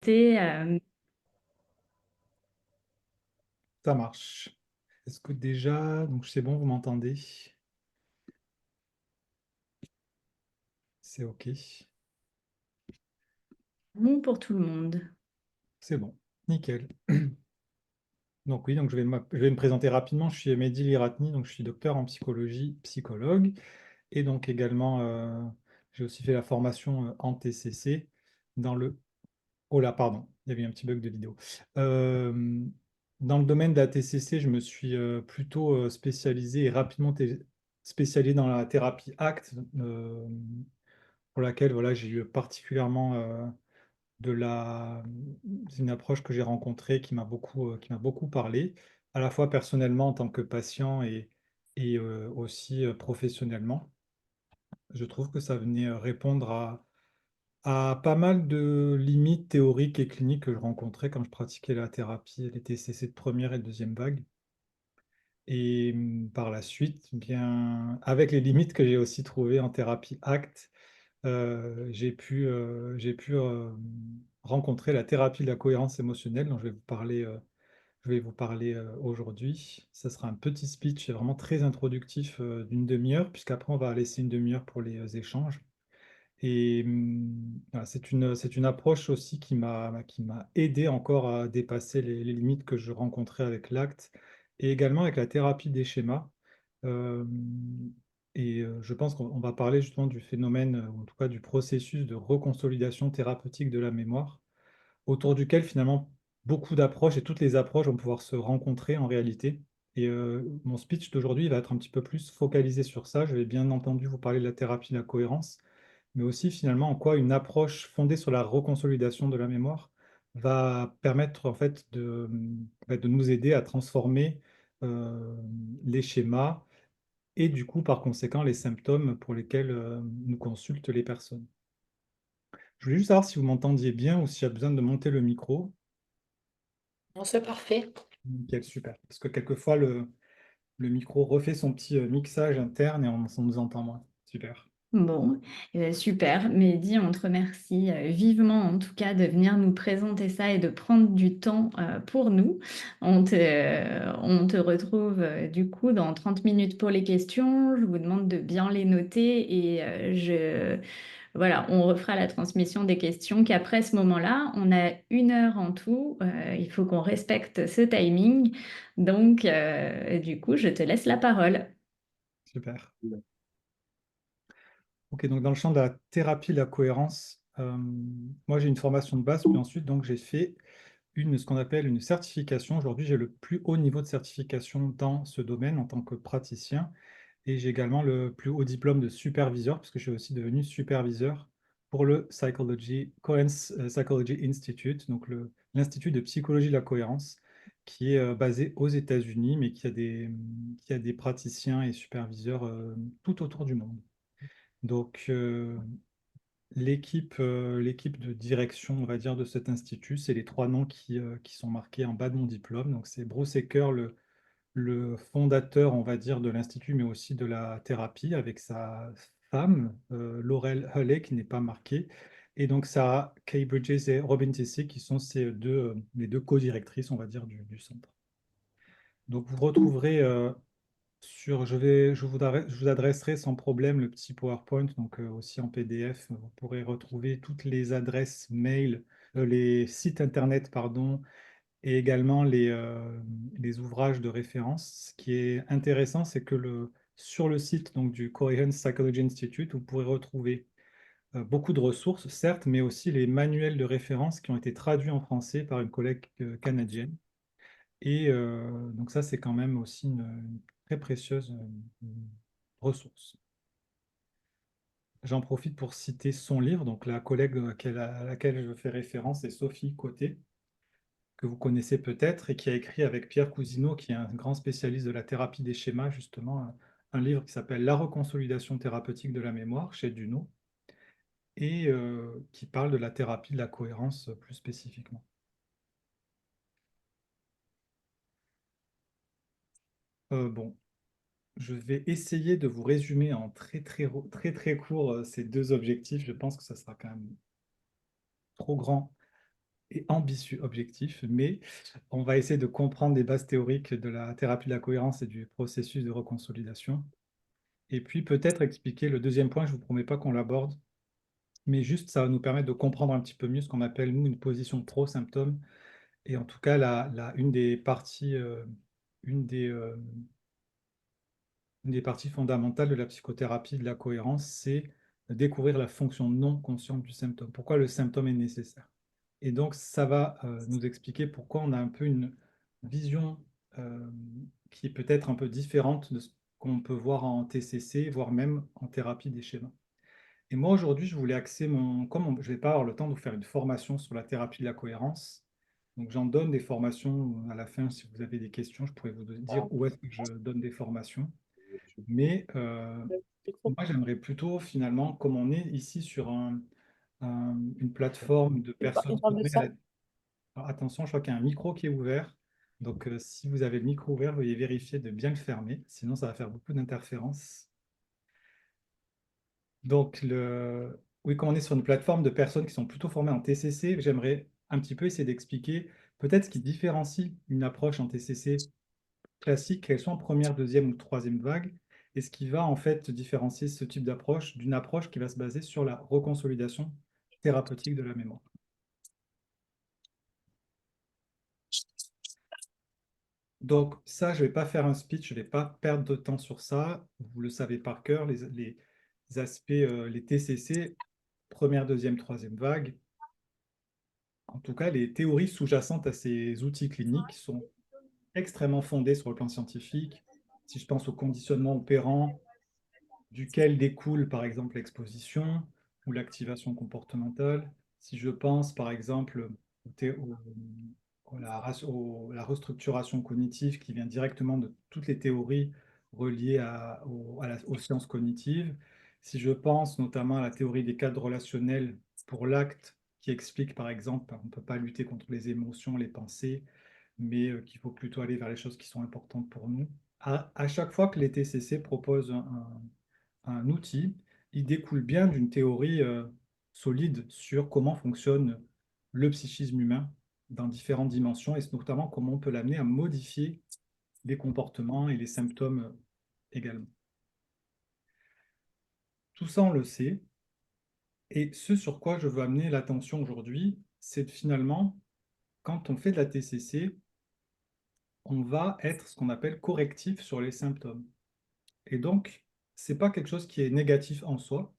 euh, Ça marche. Est-ce que déjà, donc c'est bon, vous m'entendez? C'est OK. bon pour tout le monde. C'est bon. Nickel. Donc oui, donc je vais me présenter rapidement. Je suis Mehdi Liratni, donc je suis docteur en psychologie, psychologue. Et donc également, j'ai aussi fait la formation en TCC dans le... Oh là, pardon, il y avait un petit bug de vidéo. Euh, Dans le domaine de la TCC, je me suis plutôt spécialisé et rapidement spécialisé dans la thérapie ACT, pour laquelle voilà, j'ai eu particulièrement de la... c'est une approche que j'ai rencontrée qui m'a beaucoup parlé, à la fois personnellement en tant que patient et aussi professionnellement. Je trouve que ça venait répondre à pas mal de limites théoriques et cliniques que je rencontrais quand je pratiquais la thérapie, les TCC de première et de deuxième vague. Et par la suite, bien, avec les limites que j'ai aussi trouvées en thérapie ACT, j'ai pu rencontrer la thérapie de la cohérence émotionnelle dont je vais vous parler aujourd'hui. Ça sera un petit speech vraiment très introductif d'une demi-heure, puisqu'après on va laisser une demi-heure pour les échanges. Et voilà, c'est une approche aussi qui m'a aidé encore à dépasser les limites que je rencontrais avec l'acte et également avec la thérapie des schémas. Euh, je pense qu'on va parler justement du phénomène, ou en tout cas du processus de reconsolidation thérapeutique de la mémoire, autour duquel finalement beaucoup d'approches et toutes les approches vont pouvoir se rencontrer en réalité. Et mon speech d'aujourd'hui va être un petit peu plus focalisé sur ça. Je vais bien entendu vous parler de la thérapie de la cohérence, mais aussi finalement en quoi une approche fondée sur la reconsolidation de la mémoire va permettre en fait de nous aider à transformer euh, les schémas et du coup par conséquent les symptômes pour lesquels nous consultent les personnes. Je voulais juste savoir si vous m'entendiez bien ou s'il y a besoin de monter le micro. Non, c'est parfait. Nickel, super. Parce que quelquefois le micro refait son petit mixage interne et on nous entend moins. Super. Bon, super. Mehdi, on te remercie vivement en tout cas de venir nous présenter ça et de prendre du temps pour nous. On te retrouve du coup dans 30 minutes pour les questions. Je vous demande de bien les noter et voilà, on refera la transmission des questions qu'après ce moment-là, on a 1 heure en tout. Il faut qu'on respecte ce timing. Donc, du coup, je te laisse la parole. Super. Ok, donc dans le champ de la thérapie de la cohérence, moi j'ai une formation de base, puis ensuite donc j'ai fait ce qu'on appelle une certification. Aujourd'hui, j'ai le plus haut niveau de certification dans ce domaine en tant que praticien, et j'ai également le plus haut diplôme de superviseur, parce que je suis aussi devenu superviseur pour le Coherence Psychology Institute, donc l'Institut de psychologie de la cohérence, qui est basé aux États-Unis, mais qui a des praticiens et superviseurs tout autour du monde. Donc, l'équipe de direction, on va dire, de cet institut, c'est les trois noms qui sont marqués en bas de mon diplôme. Donc, c'est Bruce Ecker, le fondateur, on va dire, de l'institut, mais aussi de la thérapie, avec sa femme, Laurel Hulley, qui n'est pas marquée. Et donc, Sarah Kay Bridges et Robin Tissé, qui sont les deux co-directrices, on va dire, du centre. Donc, vous retrouverez je vous adresserai sans problème le petit PowerPoint, donc aussi en PDF. Vous pourrez retrouver toutes les adresses mail, les sites internet, pardon, et également les ouvrages de référence. Ce qui est intéressant, c'est que sur le site donc, du Coherence Psychology Institute, vous pourrez retrouver beaucoup de ressources, certes, mais aussi les manuels de référence qui ont été traduits en français par une collègue canadienne. Et donc ça, c'est quand même aussi une très précieuse ressource. J'en profite pour citer son livre, donc la collègue à laquelle je fais référence, c'est Sophie Côté, que vous connaissez peut-être, et qui a écrit avec Pierre Cousineau, qui est un grand spécialiste de la thérapie des schémas, justement, un livre qui s'appelle La reconsolidation thérapeutique de la mémoire chez Duno, et qui parle de la thérapie de la cohérence plus spécifiquement. Bon, je vais essayer de vous résumer en très court ces deux objectifs. Je pense que ça sera quand même trop grand et ambitieux objectif, mais on va essayer de comprendre les bases théoriques de la thérapie de la cohérence et du processus de reconsolidation. Et puis peut-être expliquer le deuxième point, je ne vous promets pas qu'on l'aborde, mais juste ça va nous permettre de comprendre un petit peu mieux ce qu'on appelle, nous, une position pro-symptôme. Et en tout cas, une des parties, une des, euh, une des parties fondamentales de la psychothérapie de la cohérence, c'est découvrir la fonction non consciente du symptôme. Pourquoi le symptôme est nécessaire. Et donc, ça va nous expliquer pourquoi on a un peu une vision euh, qui est peut-être un peu différente de ce qu'on peut voir en TCC, voire même en thérapie des schémas. Et moi, aujourd'hui, je voulais axer je ne vais pas avoir le temps de vous faire une formation sur la thérapie de la cohérence, donc j'en donne des formations à la fin. Si vous avez des questions, je pourrais vous dire où est-ce que je donne des formations. Mais moi, j'aimerais plutôt, finalement, comme on est ici sur une plateforme de Il personnes parle de formées ça. Alors, attention, je crois qu'il y a un micro qui est ouvert. Donc, si vous avez le micro ouvert, veuillez vérifier de bien le fermer. Sinon, ça va faire beaucoup d'interférences. Donc, oui, comme on est sur une plateforme de personnes qui sont plutôt formées en TCC, j'aimerais un petit peu essayer d'expliquer peut-être ce qui différencie une approche en TCC classique, qu'elle soit en première, deuxième ou troisième vague, et ce qui va en fait différencier ce type d'approche d'une approche qui va se baser sur la reconsolidation thérapeutique de la mémoire. Donc ça, je ne vais pas faire un speech, je ne vais pas perdre de temps sur ça. Vous le savez par cœur, les aspects, les TCC, première, deuxième, troisième vague. En tout cas, les théories sous-jacentes à ces outils cliniques sont extrêmement fondées sur le plan scientifique. Si je pense au conditionnement opérant, duquel découle par exemple l'exposition ou l'activation comportementale. Si je pense par exemple la restructuration cognitive qui vient directement de toutes les théories reliées aux sciences cognitives, si je pense notamment à la théorie des cadres relationnels pour l'acte, qui explique par exemple qu'on ne peut pas lutter contre les émotions, les pensées, mais qu'il faut plutôt aller vers les choses qui sont importantes pour nous. À chaque fois que les TCC proposent un outil, il découle bien d'une théorie solide sur comment fonctionne le psychisme humain dans différentes dimensions, et notamment comment on peut l'amener à modifier les comportements et les symptômes également. Tout ça, on le sait, et ce sur quoi je veux amener l'attention aujourd'hui, c'est finalement, quand on fait de la TCC, on va être ce qu'on appelle correctif sur les symptômes. Et donc, ce n'est pas quelque chose qui est négatif en soi,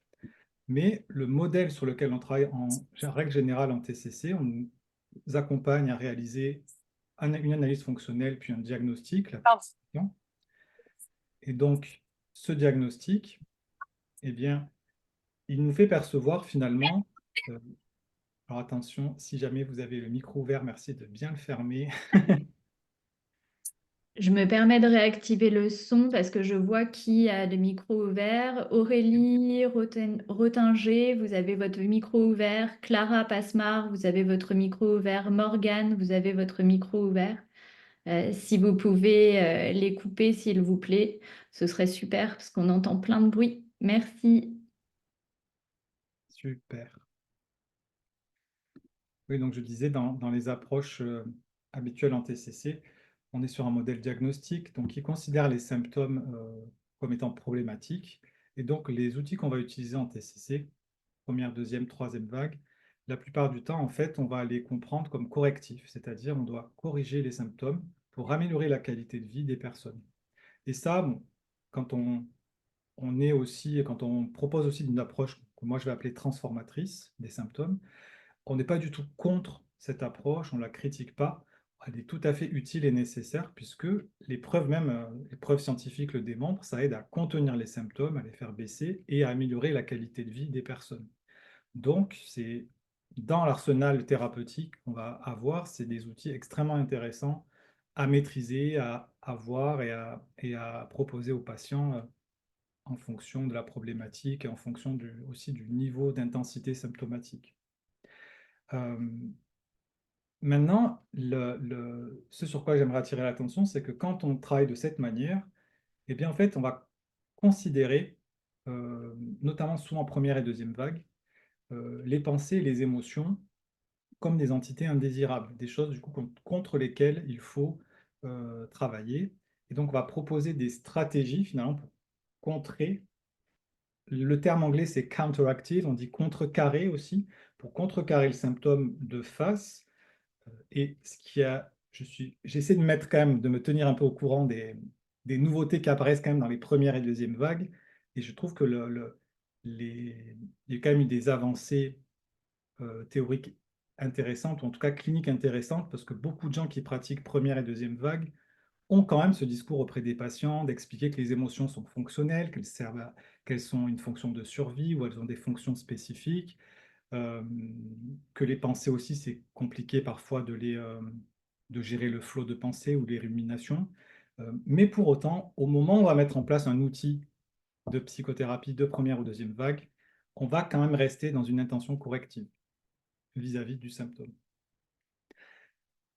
mais le modèle sur lequel on travaille en règle générale en TCC, on nous accompagne à réaliser une analyse fonctionnelle puis un diagnostic, la Parle. prescription. Et donc, ce diagnostic, eh bien, il nous fait percevoir finalement, euh, alors attention, si jamais vous avez le micro ouvert, merci de bien le fermer. Je me permets de réactiver le son parce que je vois qui a le micro ouvert. Aurélie Rotinger, vous avez votre micro ouvert. Clara Passemar, vous avez votre micro ouvert. Morgane, vous avez votre micro ouvert. Si vous pouvez les couper, s'il vous plaît, ce serait super parce qu'on entend plein de bruit. Merci. Super. Oui, donc je disais, dans les approches habituelles en TCC, on est sur un modèle diagnostique, donc qui considère les symptômes comme étant problématiques. Et donc, les outils qu'on va utiliser en TCC, première, deuxième, troisième vague, la plupart du temps, en fait, on va les comprendre comme correctifs, c'est-à-dire on doit corriger les symptômes pour améliorer la qualité de vie des personnes. Et ça, bon, quand quand on propose aussi une approche que moi je vais appeler transformatrice des symptômes, on n'est pas du tout contre cette approche, on ne la critique pas. Elle est tout à fait utile et nécessaire puisque les preuves même, les preuves scientifiques le démontrent, ça aide à contenir les symptômes, à les faire baisser et à améliorer la qualité de vie des personnes. Donc, c'est dans l'arsenal thérapeutique qu'on va avoir, c'est des outils extrêmement intéressants à maîtriser, à avoir et à proposer aux patients en fonction de la problématique et en fonction aussi du niveau d'intensité symptomatique. Euh, Maintenant, ce sur quoi j'aimerais attirer l'attention, c'est que quand on travaille de cette manière, eh bien, en fait, on va considérer, notamment souvent en première et deuxième vague, les pensées et les émotions comme des entités indésirables, des choses du coup contre lesquelles il faut travailler. Et donc, on va proposer des stratégies finalement pour contrer. Le terme anglais, c'est counteractive, on dit contrecarrer aussi, pour contrecarrer le symptôme de face. Et ce qui a, j'essaie de mettre quand même, de me tenir un peu au courant des nouveautés qui apparaissent quand même dans les premières et deuxièmes vagues. Et je trouve que il y a quand même eu des avancées théoriques intéressantes, ou en tout cas cliniques intéressantes, parce que beaucoup de gens qui pratiquent première et deuxième vague ont quand même ce discours auprès des patients d'expliquer que les émotions sont fonctionnelles, qu'elles sont une fonction de survie ou elles ont des fonctions spécifiques, euh, que les pensées aussi, c'est compliqué parfois de gérer le flot de pensée ou les ruminations. Mais pour autant, au moment où on va mettre en place un outil de psychothérapie de première ou deuxième vague, on va quand même rester dans une intention corrective vis-à-vis du symptôme.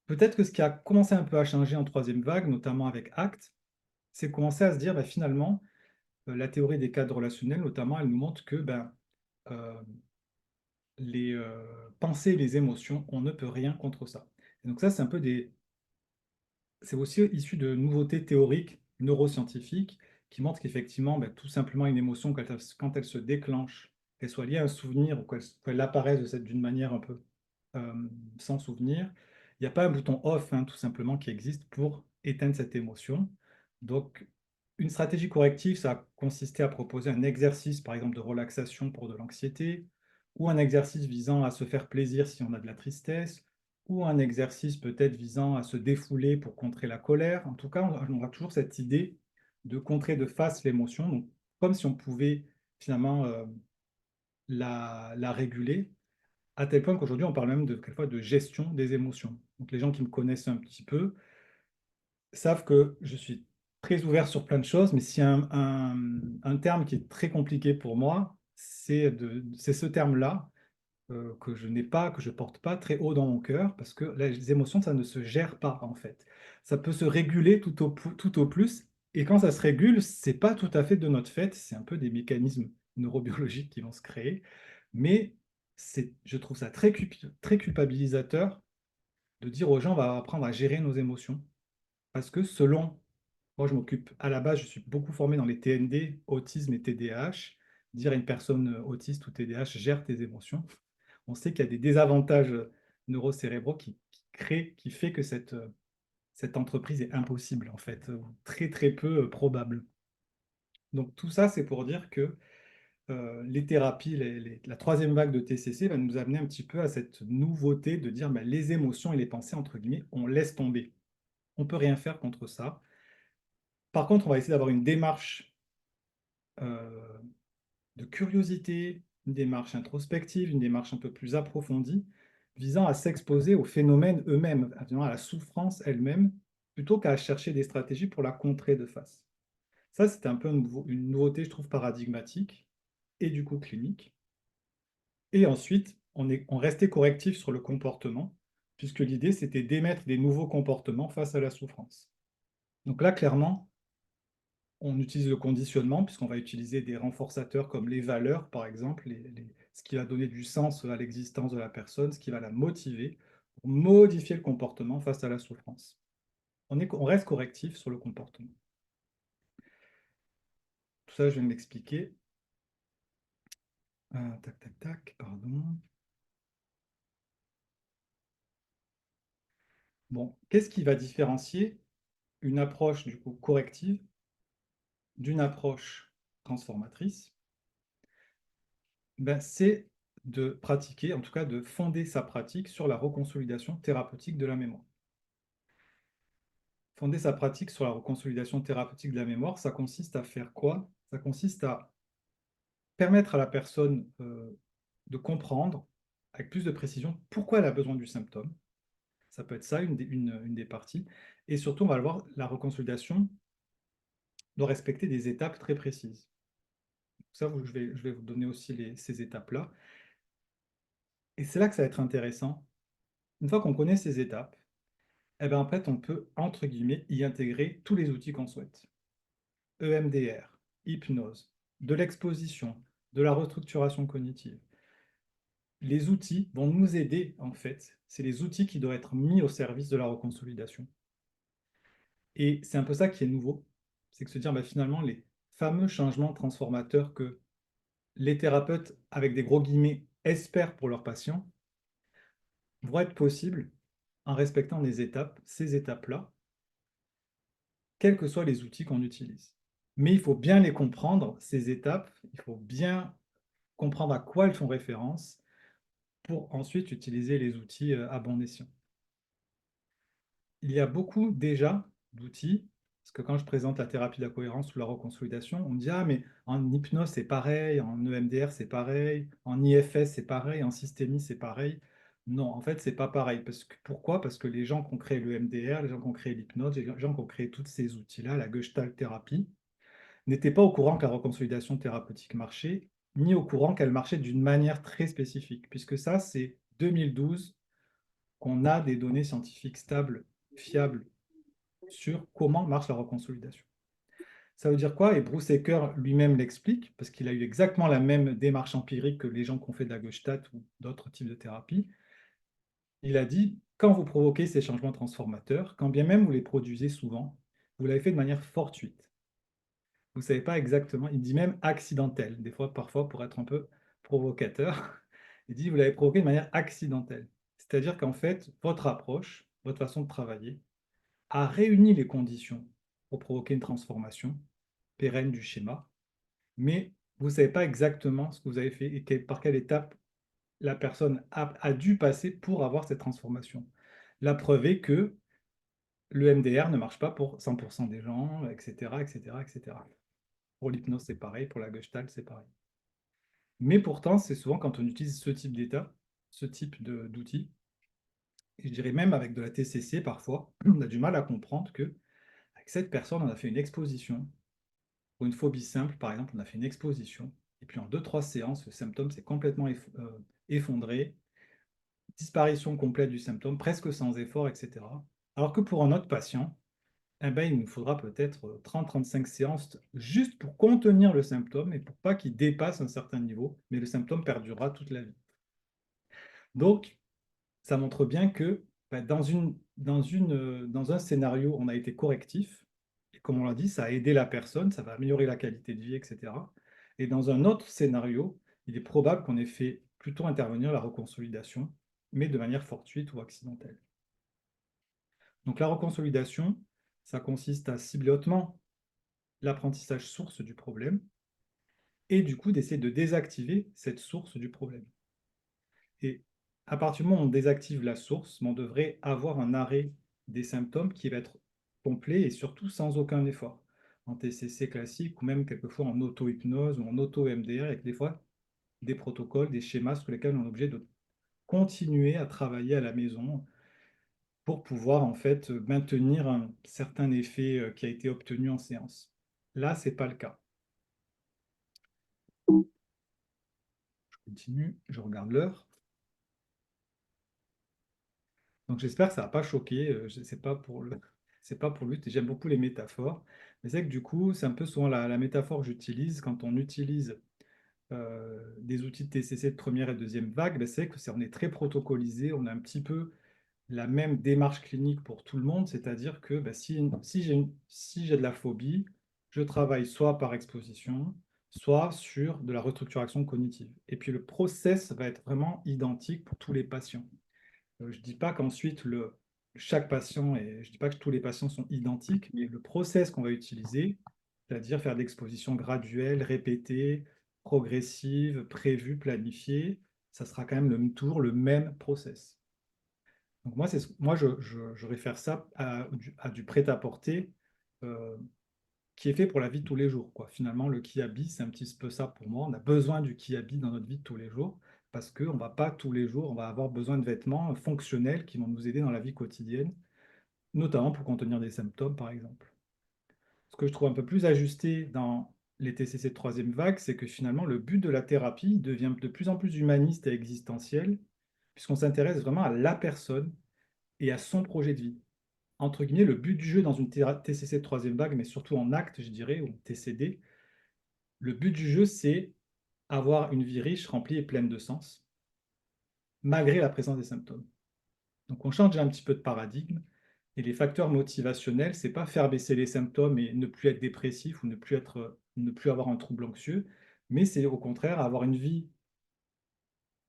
Peut-être que ce qui a commencé un peu à changer en troisième vague, notamment avec ACT, c'est commencer à se dire, bah, finalement, la théorie des cadres relationnels, notamment, elle nous montre que euh, les pensées et les émotions, on ne peut rien contre ça. Et donc ça, c'est aussi issu de nouveautés théoriques, neuroscientifiques, qui montrent qu'effectivement, tout simplement une émotion, quand elle se déclenche, qu'elle soit liée à un souvenir ou qu'elle apparaisse d'une manière un peu euh, sans souvenir, il n'y a pas un bouton off, hein, tout simplement, qui existe pour éteindre cette émotion. Donc, une stratégie corrective, ça a consisté à proposer un exercice, par exemple, de relaxation pour de l'anxiété, ou un exercice visant à se faire plaisir si on a de la tristesse, ou un exercice peut-être visant à se défouler pour contrer la colère. En tout cas, on a toujours cette idée de contrer de face l'émotion, donc comme si on pouvait finalement la réguler, à tel point qu'aujourd'hui, on parle même quelquefois de gestion des émotions. Donc les gens qui me connaissent un petit peu savent que je suis très ouvert sur plein de choses, mais s'il y a un terme qui est très compliqué pour moi, c'est ce terme-là que je n'ai pas, que je porte pas très haut dans mon cœur, parce que les émotions, ça ne se gère pas en fait. Ça peut se réguler tout au plus, et quand ça se régule, c'est pas tout à fait de notre fait, c'est un peu des mécanismes neurobiologiques qui vont se créer, mais je trouve ça très culpabilisateur de dire aux gens, on va apprendre à gérer nos émotions, parce que moi je m'occupe, à la base, je suis beaucoup formé dans les TND, autisme et TDAH, dire à une personne autiste ou TDAH, gère tes émotions, on sait qu'il y a des désavantages neurocérébraux qui fait que cette entreprise est impossible, en fait, ou très très peu probable. Donc tout ça, c'est pour dire que les thérapies, la troisième vague de TCC va nous amener un petit peu à cette nouveauté de dire ben, les émotions et les pensées, entre guillemets, on laisse tomber. On ne peut rien faire contre ça. Par contre, on va essayer d'avoir une démarche euh, de curiosité, une démarche introspective, une démarche un peu plus approfondie, visant à s'exposer aux phénomènes eux-mêmes, à la souffrance elle-même, plutôt qu'à chercher des stratégies pour la contrer de face. Ça, c'était un peu une nouveauté, je trouve, paradigmatique et du coup clinique. Et ensuite, on restait correctif sur le comportement, puisque l'idée, c'était d'émettre des nouveaux comportements face à la souffrance. Donc là, clairement, on utilise le conditionnement, puisqu'on va utiliser des renforçateurs comme les valeurs, par exemple, ce qui va donner du sens à l'existence de la personne, ce qui va la motiver pour modifier le comportement face à la souffrance. On reste correctif sur le comportement. Tout ça, je viens de l'expliquer. Tac, tac, tac, pardon. Bon, qu'est-ce qui va différencier une approche du coup corrective d'une approche transformatrice? C'est de pratiquer, en tout cas de fonder sa pratique sur la reconsolidation thérapeutique de la mémoire. Fonder sa pratique sur la reconsolidation thérapeutique de la mémoire, ça consiste à faire quoi? Ça consiste à permettre à la personne de comprendre avec plus de précision pourquoi elle a besoin du symptôme. Ça peut être ça, une des parties. Et surtout, on va le voir, la reconsolidation doit respecter des étapes très précises. Ça, je vais vous donner aussi ces étapes-là. Et c'est là que ça va être intéressant. Une fois qu'on connaît ces étapes, eh ben, en fait, on peut, entre guillemets, y intégrer tous les outils qu'on souhaite. EMDR, hypnose, de l'exposition, de la restructuration cognitive, les outils vont nous aider, en fait. C'est les outils qui doivent être mis au service de la reconsolidation. Et c'est un peu ça qui est nouveau. C'est que se dire, bah, finalement, les fameux changements transformateurs que les thérapeutes, avec des gros guillemets, espèrent pour leurs patients, vont être possibles en respectant des étapes, ces étapes-là, quels que soient les outils qu'on utilise. Mais il faut bien les comprendre, ces étapes, il faut bien comprendre à quoi elles font référence pour ensuite utiliser les outils à bon escient. Il y a beaucoup déjà d'outils, parce que quand je présente la thérapie de la cohérence ou la reconsolidation, on me dit, ah, mais en hypnose, c'est pareil, en EMDR, c'est pareil, en IFS, c'est pareil, en systémie, c'est pareil. Non, en fait, c'est pas pareil. Pourquoi? Parce que les gens qui ont créé le MDR, les gens qui ont créé l'hypnose, les gens qui ont créé tous ces outils-là, la Gestalt thérapie, n'étaient pas au courant que la reconsolidation thérapeutique marchait, ni au courant qu'elle marchait d'une manière très spécifique, puisque ça, c'est 2012 qu'on a des données scientifiques stables, fiables, sur comment marche la reconsolidation. Ça veut dire quoi? Et Bruce Ecker lui-même l'explique, parce qu'il a eu exactement la même démarche empirique que les gens qui ont fait de la Gestalt ou d'autres types de thérapies. Il a dit, quand vous provoquez ces changements transformateurs, quand bien même vous les produisez souvent, vous l'avez fait de manière fortuite. Vous ne savez pas exactement, il dit même accidentelle, des fois, parfois, pour être un peu provocateur, il dit, vous l'avez provoqué de manière accidentelle. C'est-à-dire qu'en fait, votre approche, votre façon de travailler, a réuni les conditions pour provoquer une transformation pérenne du schéma, mais vous ne savez pas exactement ce que vous avez fait et par quelle étape la personne a dû passer pour avoir cette transformation. La preuve est que le MDR ne marche pas pour 100% des gens, etc., etc., etc. Pour l'hypnose, c'est pareil, pour la Gestalt, c'est pareil. Mais pourtant, c'est souvent quand on utilise ce type d'état, ce type d'outils, et je dirais même avec de la TCC parfois, on a du mal à comprendre que avec cette personne, on a fait une exposition. Pour une phobie simple, par exemple, on a fait une exposition, et puis en 2-3 séances, le symptôme s'est complètement effondré, disparition complète du symptôme, presque sans effort, etc. Alors que pour un autre patient, eh ben, il nous faudra peut-être 30-35 séances juste pour contenir le symptôme et pour pas qu'il dépasse un certain niveau, mais le symptôme perdurera toute la vie. Donc, ça montre bien que ben, dans un scénario, on a été correctif, et comme on l'a dit, ça a aidé la personne, ça va améliorer la qualité de vie, etc. Et dans un autre scénario, il est probable qu'on ait fait plutôt intervenir la reconsolidation, mais de manière fortuite ou accidentelle. Donc la reconsolidation, ça consiste à cibler hautement l'apprentissage source du problème, et du coup d'essayer de désactiver cette source du problème. Et à partir du moment où on désactive la source, on devrait avoir un arrêt des symptômes qui va être complet et surtout sans aucun effort. En TCC classique ou même quelquefois en auto-hypnose ou en auto-MDR, avec des fois des protocoles, des schémas sur lesquels on est obligé de continuer à travailler à la maison pour pouvoir en fait maintenir un certain effet qui a été obtenu en séance. Là, ce n'est pas le cas. Je continue, je regarde l'heure. Donc j'espère que ça va pas choquer. C'est pas pour le, c'est pas pour le but. Et j'aime beaucoup les métaphores. Mais c'est que du coup, c'est un peu souvent la métaphore que j'utilise quand on utilise des outils de TCC de première et deuxième vague. Ben, c'est que on est très protocolisé. On a un petit peu la même démarche clinique pour tout le monde. C'est-à-dire que ben, si j'ai de la phobie, je travaille soit par exposition, soit sur de la restructuration cognitive. Et puis le process va être vraiment identique pour tous les patients. Je ne dis pas qu'ensuite chaque patient, et je ne dis pas que tous les patients sont identiques, mais le process qu'on va utiliser, c'est-à-dire faire d'exposition graduelle, répétée, progressive, prévue, planifiée, ça sera quand même toujours le même process. Donc moi je réfère ça à du prêt-à-porter euh, qui est fait pour la vie de tous les jours, quoi. Finalement, le Kiabi, c'est un petit peu ça pour moi. On a besoin du Kiabi dans notre vie de tous les jours parce qu'on ne va pas tous les jours, on va avoir besoin de vêtements fonctionnels qui vont nous aider dans la vie quotidienne, notamment pour contenir des symptômes, par exemple. Ce que je trouve un peu plus ajusté dans les TCC de troisième vague, c'est que finalement, le but de la thérapie devient de plus en plus humaniste et existentiel, puisqu'on s'intéresse vraiment à la personne et à son projet de vie. Entre guillemets, le but du jeu dans une TCC de troisième vague, mais surtout en acte, je dirais, ou TCD, le but du jeu, c'est avoir une vie riche, remplie et pleine de sens. malgré la présence des symptômes. Donc on change un petit peu de paradigme. Et les facteurs motivationnels, c'est pas faire baisser les symptômes et ne plus être dépressif ou ne plus avoir un trouble anxieux, mais c'est au contraire avoir une vie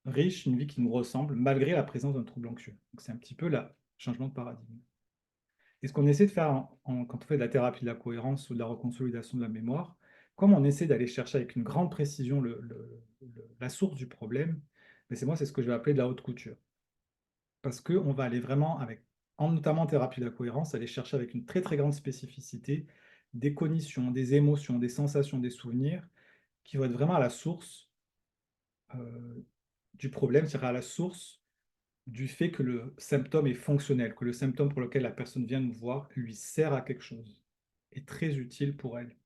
riche, une vie qui nous ressemble, malgré la présence d'un trouble anxieux. Donc c'est un petit peu le changement de paradigme. Et ce qu'on essaie de faire quand on fait de la thérapie de la cohérence ou de la reconsolidation de la mémoire, comme on essaie d'aller chercher avec une grande précision la source du problème, mais c'est ce que je vais appeler de la haute couture. Parce qu'on va aller vraiment, notamment en thérapie de la cohérence, aller chercher avec une très très grande spécificité des cognitions, des émotions, des sensations, des souvenirs, qui vont être vraiment à la source euh, du problème, c'est-à-dire à la source du fait que le symptôme est fonctionnel, que le symptôme pour lequel la personne vient nous voir lui sert à quelque chose, est très utile pour elle.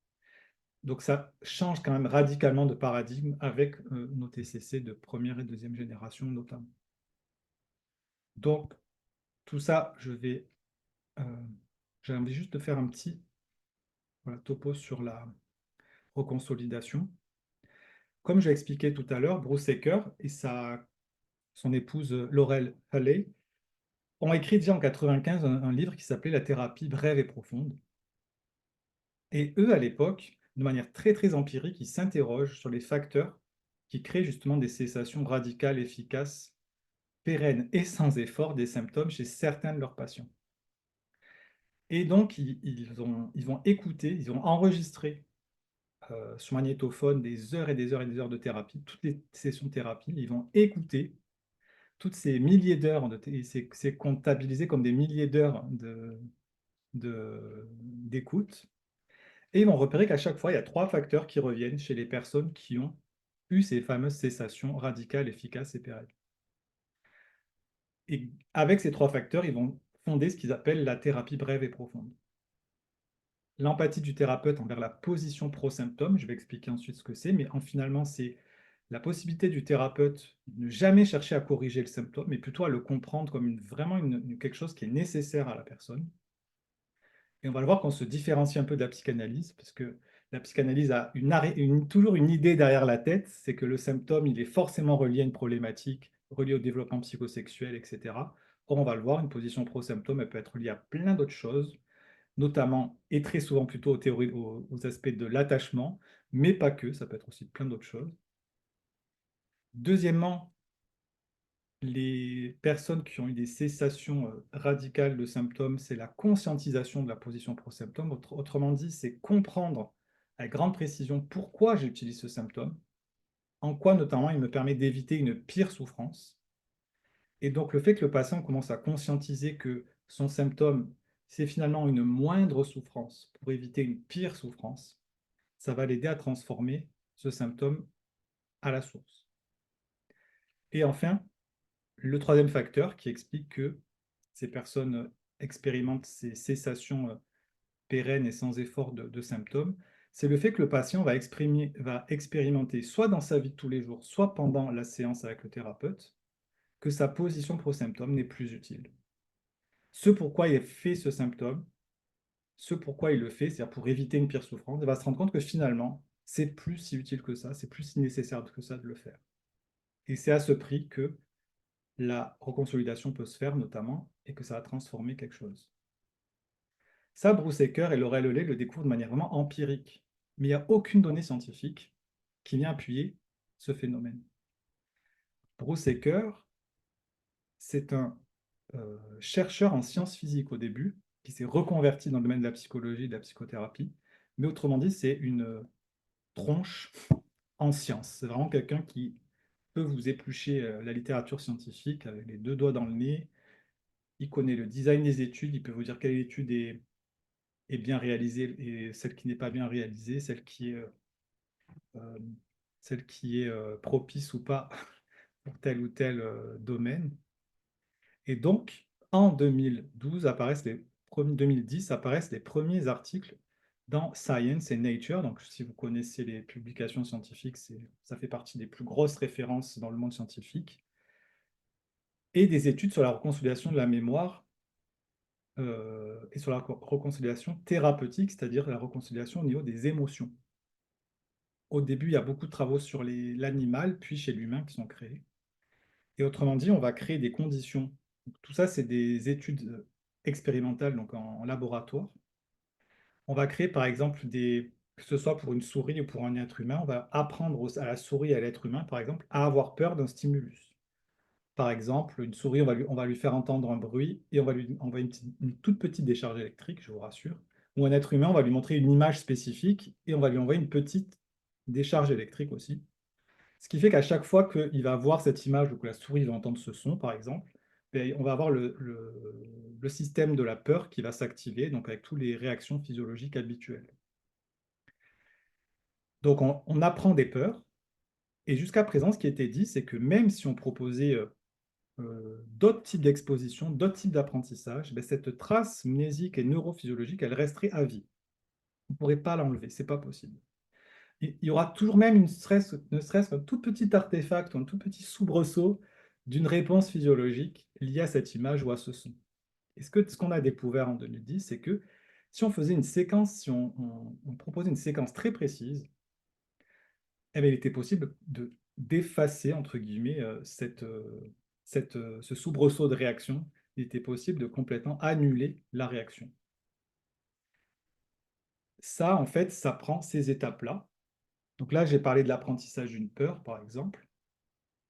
Donc ça change quand même radicalement de paradigme avec nos TCC de première et deuxième génération notamment. Donc tout ça, euh, j'ai envie juste de faire un petit topo sur la reconsolidation. Comme je l'ai expliqué tout à l'heure, Bruce Aker et son épouse Laurel Halley ont écrit déjà en 1995 un livre qui s'appelait La thérapie brève et profonde. Et eux, à l'époque, de manière très très empirique, ils s'interrogent sur les facteurs qui créent justement des cessations radicales, efficaces, pérennes et sans effort des symptômes chez certains de leurs patients. Et donc, ils vont écouter, ils vont enregistrer sur magnétophone des heures et des heures et des heures de thérapie, toutes les sessions de thérapie, ils vont écouter toutes ces milliers d'heures, c'est comptabilisé comme des milliers d'heures d'écoute. Et ils vont repérer qu'à chaque fois, il y a trois facteurs qui reviennent chez les personnes qui ont eu ces fameuses cessations radicales, efficaces et pérennes. Et avec ces trois facteurs, ils vont fonder ce qu'ils appellent la thérapie brève et profonde. L'empathie du thérapeute envers la position pro-symptôme, je vais expliquer ensuite ce que c'est, mais finalement, c'est la possibilité du thérapeute de ne jamais chercher à corriger le symptôme, mais plutôt à le comprendre comme vraiment quelque chose qui est nécessaire à la personne. Et on va le voir qu'on se différencie un peu de la psychanalyse, parce que la psychanalyse a toujours une idée derrière la tête, c'est que le symptôme, il est forcément relié à une problématique, relié au développement psychosexuel, etc. Or, on va le voir, une position pro-symptôme, elle peut être liée à plein d'autres choses, notamment et très souvent plutôt aux aspects de l'attachement, mais pas que, ça peut être aussi plein d'autres choses. Deuxièmement, les personnes qui ont eu des cessations radicales de symptômes, c'est la conscientisation de la position pro-symptôme. Autrement dit, c'est comprendre à grande précision pourquoi j'utilise ce symptôme, en quoi notamment il me permet d'éviter une pire souffrance. Et donc le fait que le patient commence à conscientiser que son symptôme, c'est finalement une moindre souffrance pour éviter une pire souffrance, ça va l'aider à transformer ce symptôme à la source. Et enfin, le troisième facteur qui explique que ces personnes expérimentent ces cessations pérennes et sans effort de symptômes, c'est le fait que le patient va expérimenter soit dans sa vie de tous les jours, soit pendant la séance avec le thérapeute, que sa position pro-symptôme n'est plus utile. Ce pourquoi il fait ce symptôme, ce pourquoi il le fait, c'est-à-dire pour éviter une pire souffrance, il va se rendre compte que finalement, c'est plus si utile que ça, c'est plus si nécessaire que ça de le faire. Et c'est à ce prix que la reconsolidation peut se faire notamment et que ça va transformer quelque chose. Ça, Bruce Aker et Laurel Halley le découvrent de manière vraiment empirique. Mais il n'y a aucune donnée scientifique qui vient appuyer ce phénomène. Bruce Aker, c'est un chercheur en sciences physiques au début, qui s'est reconverti dans le domaine de la psychologie et de la psychothérapie. Mais autrement dit, c'est une tronche en sciences. C'est vraiment quelqu'un qui peut vous éplucher la littérature scientifique avec les deux doigts dans le nez. Il connaît le design des études, il peut vous dire quelle étude est bien réalisée et celle qui n'est pas bien réalisée, euh, celle qui est propice ou pas pour tel ou tel domaine. Et donc, en 2010 apparaissent les premiers articles dans Science et Nature. Donc, si vous connaissez les publications scientifiques, ça fait partie des plus grosses références dans le monde scientifique. Et des études sur la reconsolidation de la mémoire et sur la reconsolidation thérapeutique, c'est-à-dire la reconsolidation au niveau des émotions. Au début, il y a beaucoup de travaux sur l'animal, puis chez l'humain qui sont créés. Et autrement dit, on va créer des conditions. Donc, tout ça, c'est des études expérimentales, donc en laboratoire. On va créer, par exemple, que ce soit pour une souris ou pour un être humain, on va apprendre à la souris et à l'être humain, par exemple, à avoir peur d'un stimulus. Par exemple, une souris, on va lui faire entendre un bruit et on va lui envoyer une toute petite décharge électrique, je vous rassure. Ou un être humain, on va lui montrer une image spécifique et on va lui envoyer une petite décharge électrique aussi. Ce qui fait qu'à chaque fois qu'il va voir cette image ou que la souris va entendre ce son, par exemple, ben, on va avoir le système de la peur qui va s'activer, donc avec toutes les réactions physiologiques habituelles. Donc on apprend des peurs, et jusqu'à présent, ce qui était dit, c'est que même si on proposait d'autres types d'exposition, d'autres types d'apprentissage, ben, cette trace mnésique et neurophysiologique, elle resterait à vie. On ne pourrait pas l'enlever, c'est pas possible. Il y aura toujours même ne serait-ce qu'un tout petit artefact, un tout petit soubresaut d'une réponse physiologique liée à cette image ou à ce son. Et ce qu'on a découvert en 2010, c'est que si on faisait une séquence, si on proposait une séquence très précise, eh bien, il était possible d'effacer, entre guillemets, ce soubresaut de réaction. Il était possible de complètement annuler la réaction. Ça, en fait, ça prend ces étapes-là. Donc là, j'ai parlé de l'apprentissage d'une peur, par exemple.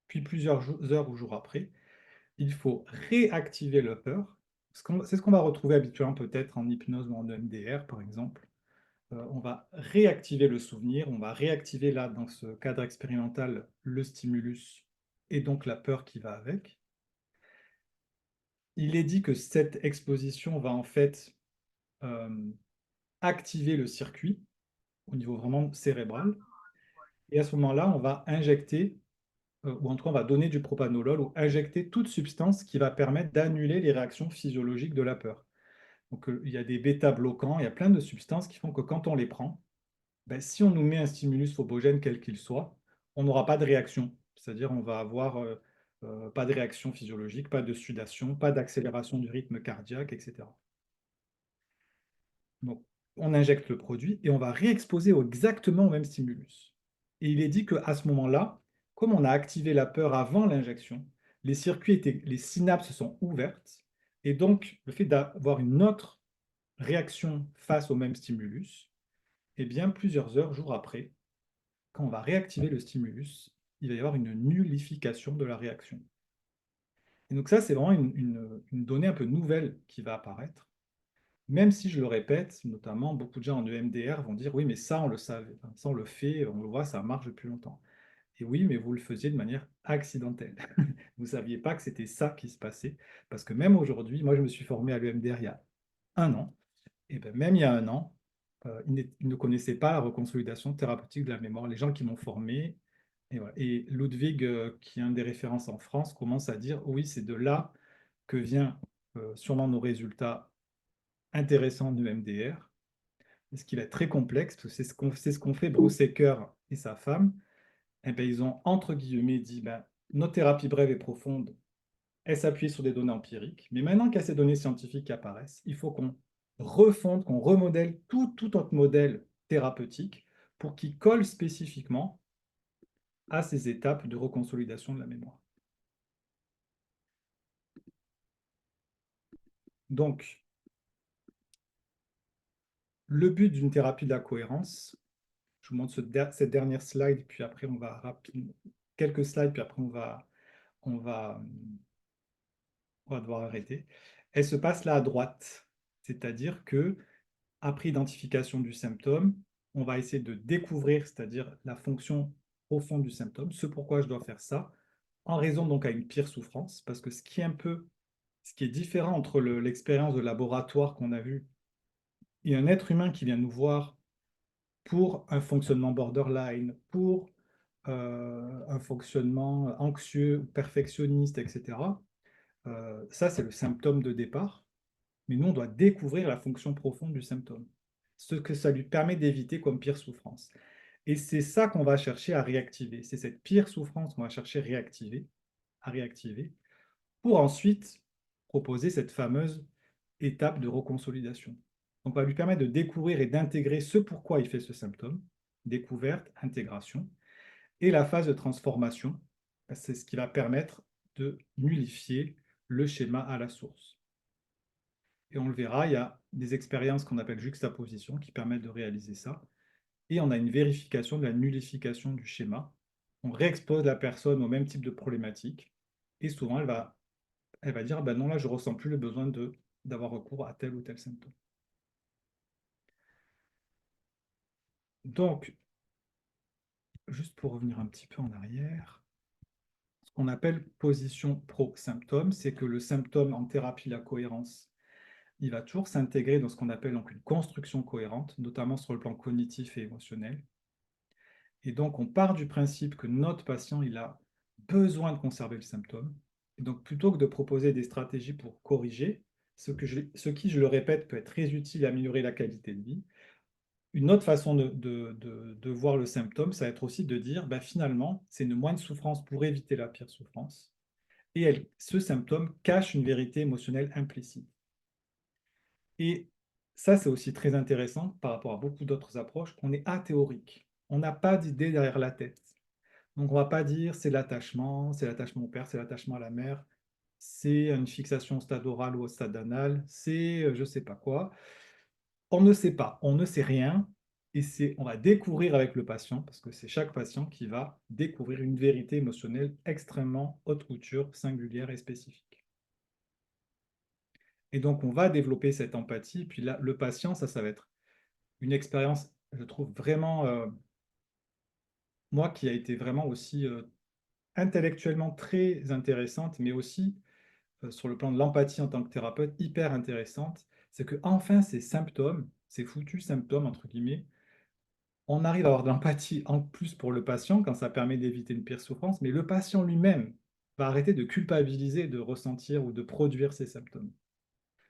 Puis plusieurs heures ou jours après, il faut réactiver la peur. C'est ce qu'on va retrouver habituellement peut-être en hypnose ou en EMDR, par exemple. On va réactiver le souvenir, on va réactiver là, dans ce cadre expérimental, le stimulus et donc la peur qui va avec. Il est dit que cette exposition va en fait euh, activer le circuit au niveau vraiment cérébral. Et à ce moment-là, on va injecter, ou en tout cas, on va donner du propanolol ou injecter toute substance qui va permettre d'annuler les réactions physiologiques de la peur. Donc, il y a des bêta-bloquants, il y a plein de substances qui font que quand on les prend, ben, si on nous met un stimulus phobogène quel qu'il soit, on n'aura pas de réaction. C'est-à-dire on va avoir pas de réaction physiologique, pas de sudation, pas d'accélération du rythme cardiaque, etc. Donc, on injecte le produit et on va réexposer exactement au même stimulus. Et il est dit qu'à ce moment-là, comme on a activé la peur avant l'injection, les synapses sont ouvertes et donc le fait d'avoir une autre réaction face au même stimulus, eh bien, plusieurs heures, jours après, quand on va réactiver le stimulus, il va y avoir une nullification de la réaction. Et donc ça, c'est vraiment une donnée un peu nouvelle qui va apparaître, même si je le répète, notamment beaucoup de gens en EMDR vont dire oui, mais ça, on le savait, enfin, ça, on le fait, on le voit, ça marche depuis longtemps. Et oui, mais vous le faisiez de manière accidentelle. Vous ne saviez pas que c'était ça qui se passait, parce que même aujourd'hui, moi, je me suis formé à l'EMDR il y a un an, et bien, même il y a un an, ils ne connaissaient pas la reconsolidation thérapeutique de la mémoire. Les gens qui m'ont formé, et, voilà. Et Ludwig, qui est un des références en France, commence à dire, oui, c'est de là que vient sûrement nos résultats intéressants de MDR. Et ce qui va être très complexe, parce que c'est ce qu'ont fait Bruce Ecker et sa femme. Eh ben, ils ont, entre guillemets, dit, ben, notre thérapie brève et profonde, elle s'appuie sur des données empiriques. Mais maintenant qu'il y a ces données scientifiques qui apparaissent, il faut qu'on refonde, qu'on remodèle tout notre modèle thérapeutique pour qu'il colle spécifiquement à ces étapes de reconsolidation de la mémoire. Donc, le but d'une thérapie de la cohérence, je vous montre cette dernière slide, puis après on va rapidement, quelques slides, puis après on va, on va devoir arrêter. Elle se passe là à droite, c'est-à-dire que après identification du symptôme, on va essayer de découvrir, c'est-à-dire la fonction profonde du symptôme, ce pourquoi je dois faire ça, en raison donc à une pire souffrance, parce que ce qui est différent entre l'expérience de laboratoire qu'on a vue et un être humain qui vient nous voir pour un fonctionnement borderline, pour un fonctionnement anxieux ou perfectionniste, etc. Ça, c'est le symptôme de départ. Mais nous, on doit découvrir la fonction profonde du symptôme, ce que ça lui permet d'éviter comme pire souffrance. Et c'est ça qu'on va chercher à réactiver. C'est cette pire souffrance qu'on va chercher à réactiver, pour ensuite proposer cette fameuse étape de reconsolidation. Donc, on va lui permettre de découvrir et d'intégrer ce pourquoi il fait ce symptôme, découverte, intégration, et la phase de transformation, c'est ce qui va permettre de nullifier le schéma à la source. Et on le verra, il y a des expériences qu'on appelle juxtaposition qui permettent de réaliser ça. Et on a une vérification de la nullification du schéma. On réexpose la personne au même type de problématique. Et souvent, elle va dire, ben non, là, je ne ressens plus le besoin d'avoir recours à tel ou tel symptôme. Donc, juste pour revenir un petit peu en arrière, ce qu'on appelle position pro-symptôme, c'est que le symptôme en thérapie, la cohérence, il va toujours s'intégrer dans ce qu'on appelle donc une construction cohérente, notamment sur le plan cognitif et émotionnel. Et donc, on part du principe que notre patient, il a besoin de conserver le symptôme. Et donc, plutôt que de proposer des stratégies pour corriger, ce qui, je le répète, peut être très utile à améliorer la qualité de vie, une autre façon de voir le symptôme, ça va être aussi de dire, bah, finalement, c'est une moindre souffrance pour éviter la pire souffrance. Et ce symptôme cache une vérité émotionnelle implicite. Et ça, c'est aussi très intéressant par rapport à beaucoup d'autres approches, qu'on est athéorique. On n'a pas d'idée derrière la tête. Donc, on ne va pas dire c'est l'attachement au père, c'est l'attachement à la mère, c'est une fixation au stade oral ou au stade anal, c'est je ne sais pas quoi. On ne sait pas, on ne sait rien, et on va découvrir avec le patient, parce que c'est chaque patient qui va découvrir une vérité émotionnelle extrêmement haute couture, singulière et spécifique. Et donc, on va développer cette empathie, puis là, le patient, ça va être une expérience, je trouve vraiment, moi, qui a été vraiment aussi intellectuellement très intéressante, mais aussi sur le plan de l'empathie en tant que thérapeute, hyper intéressante, c'est que enfin ces symptômes, ces foutus symptômes, entre guillemets, on arrive à avoir de l'empathie en plus pour le patient quand ça permet d'éviter une pire souffrance, mais le patient lui-même va arrêter de culpabiliser, de ressentir ou de produire ces symptômes.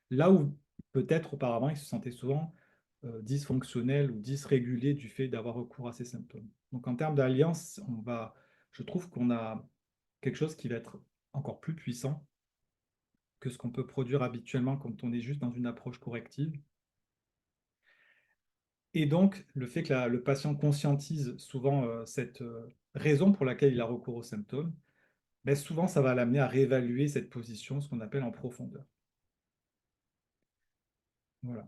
Là où peut-être auparavant, il se sentait souvent dysfonctionnel ou dysrégulé du fait d'avoir recours à ces symptômes. Donc en termes d'alliance, je trouve qu'on a quelque chose qui va être encore plus puissant que ce qu'on peut produire habituellement quand on est juste dans une approche corrective. Et donc, le fait que le patient conscientise souvent cette raison pour laquelle il a recours aux symptômes, ben souvent, ça va l'amener à réévaluer cette position, ce qu'on appelle en profondeur. Voilà.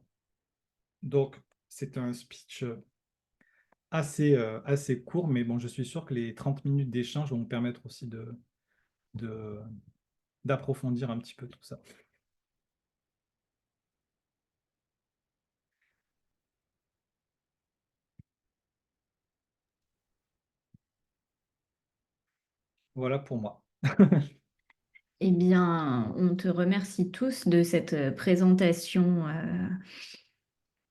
Donc, c'est un speech assez court, mais bon, je suis sûr que les 30 minutes d'échange vont me permettre aussi de- d'approfondir un petit peu tout ça. Voilà pour moi. Eh bien, on te remercie tous de cette présentation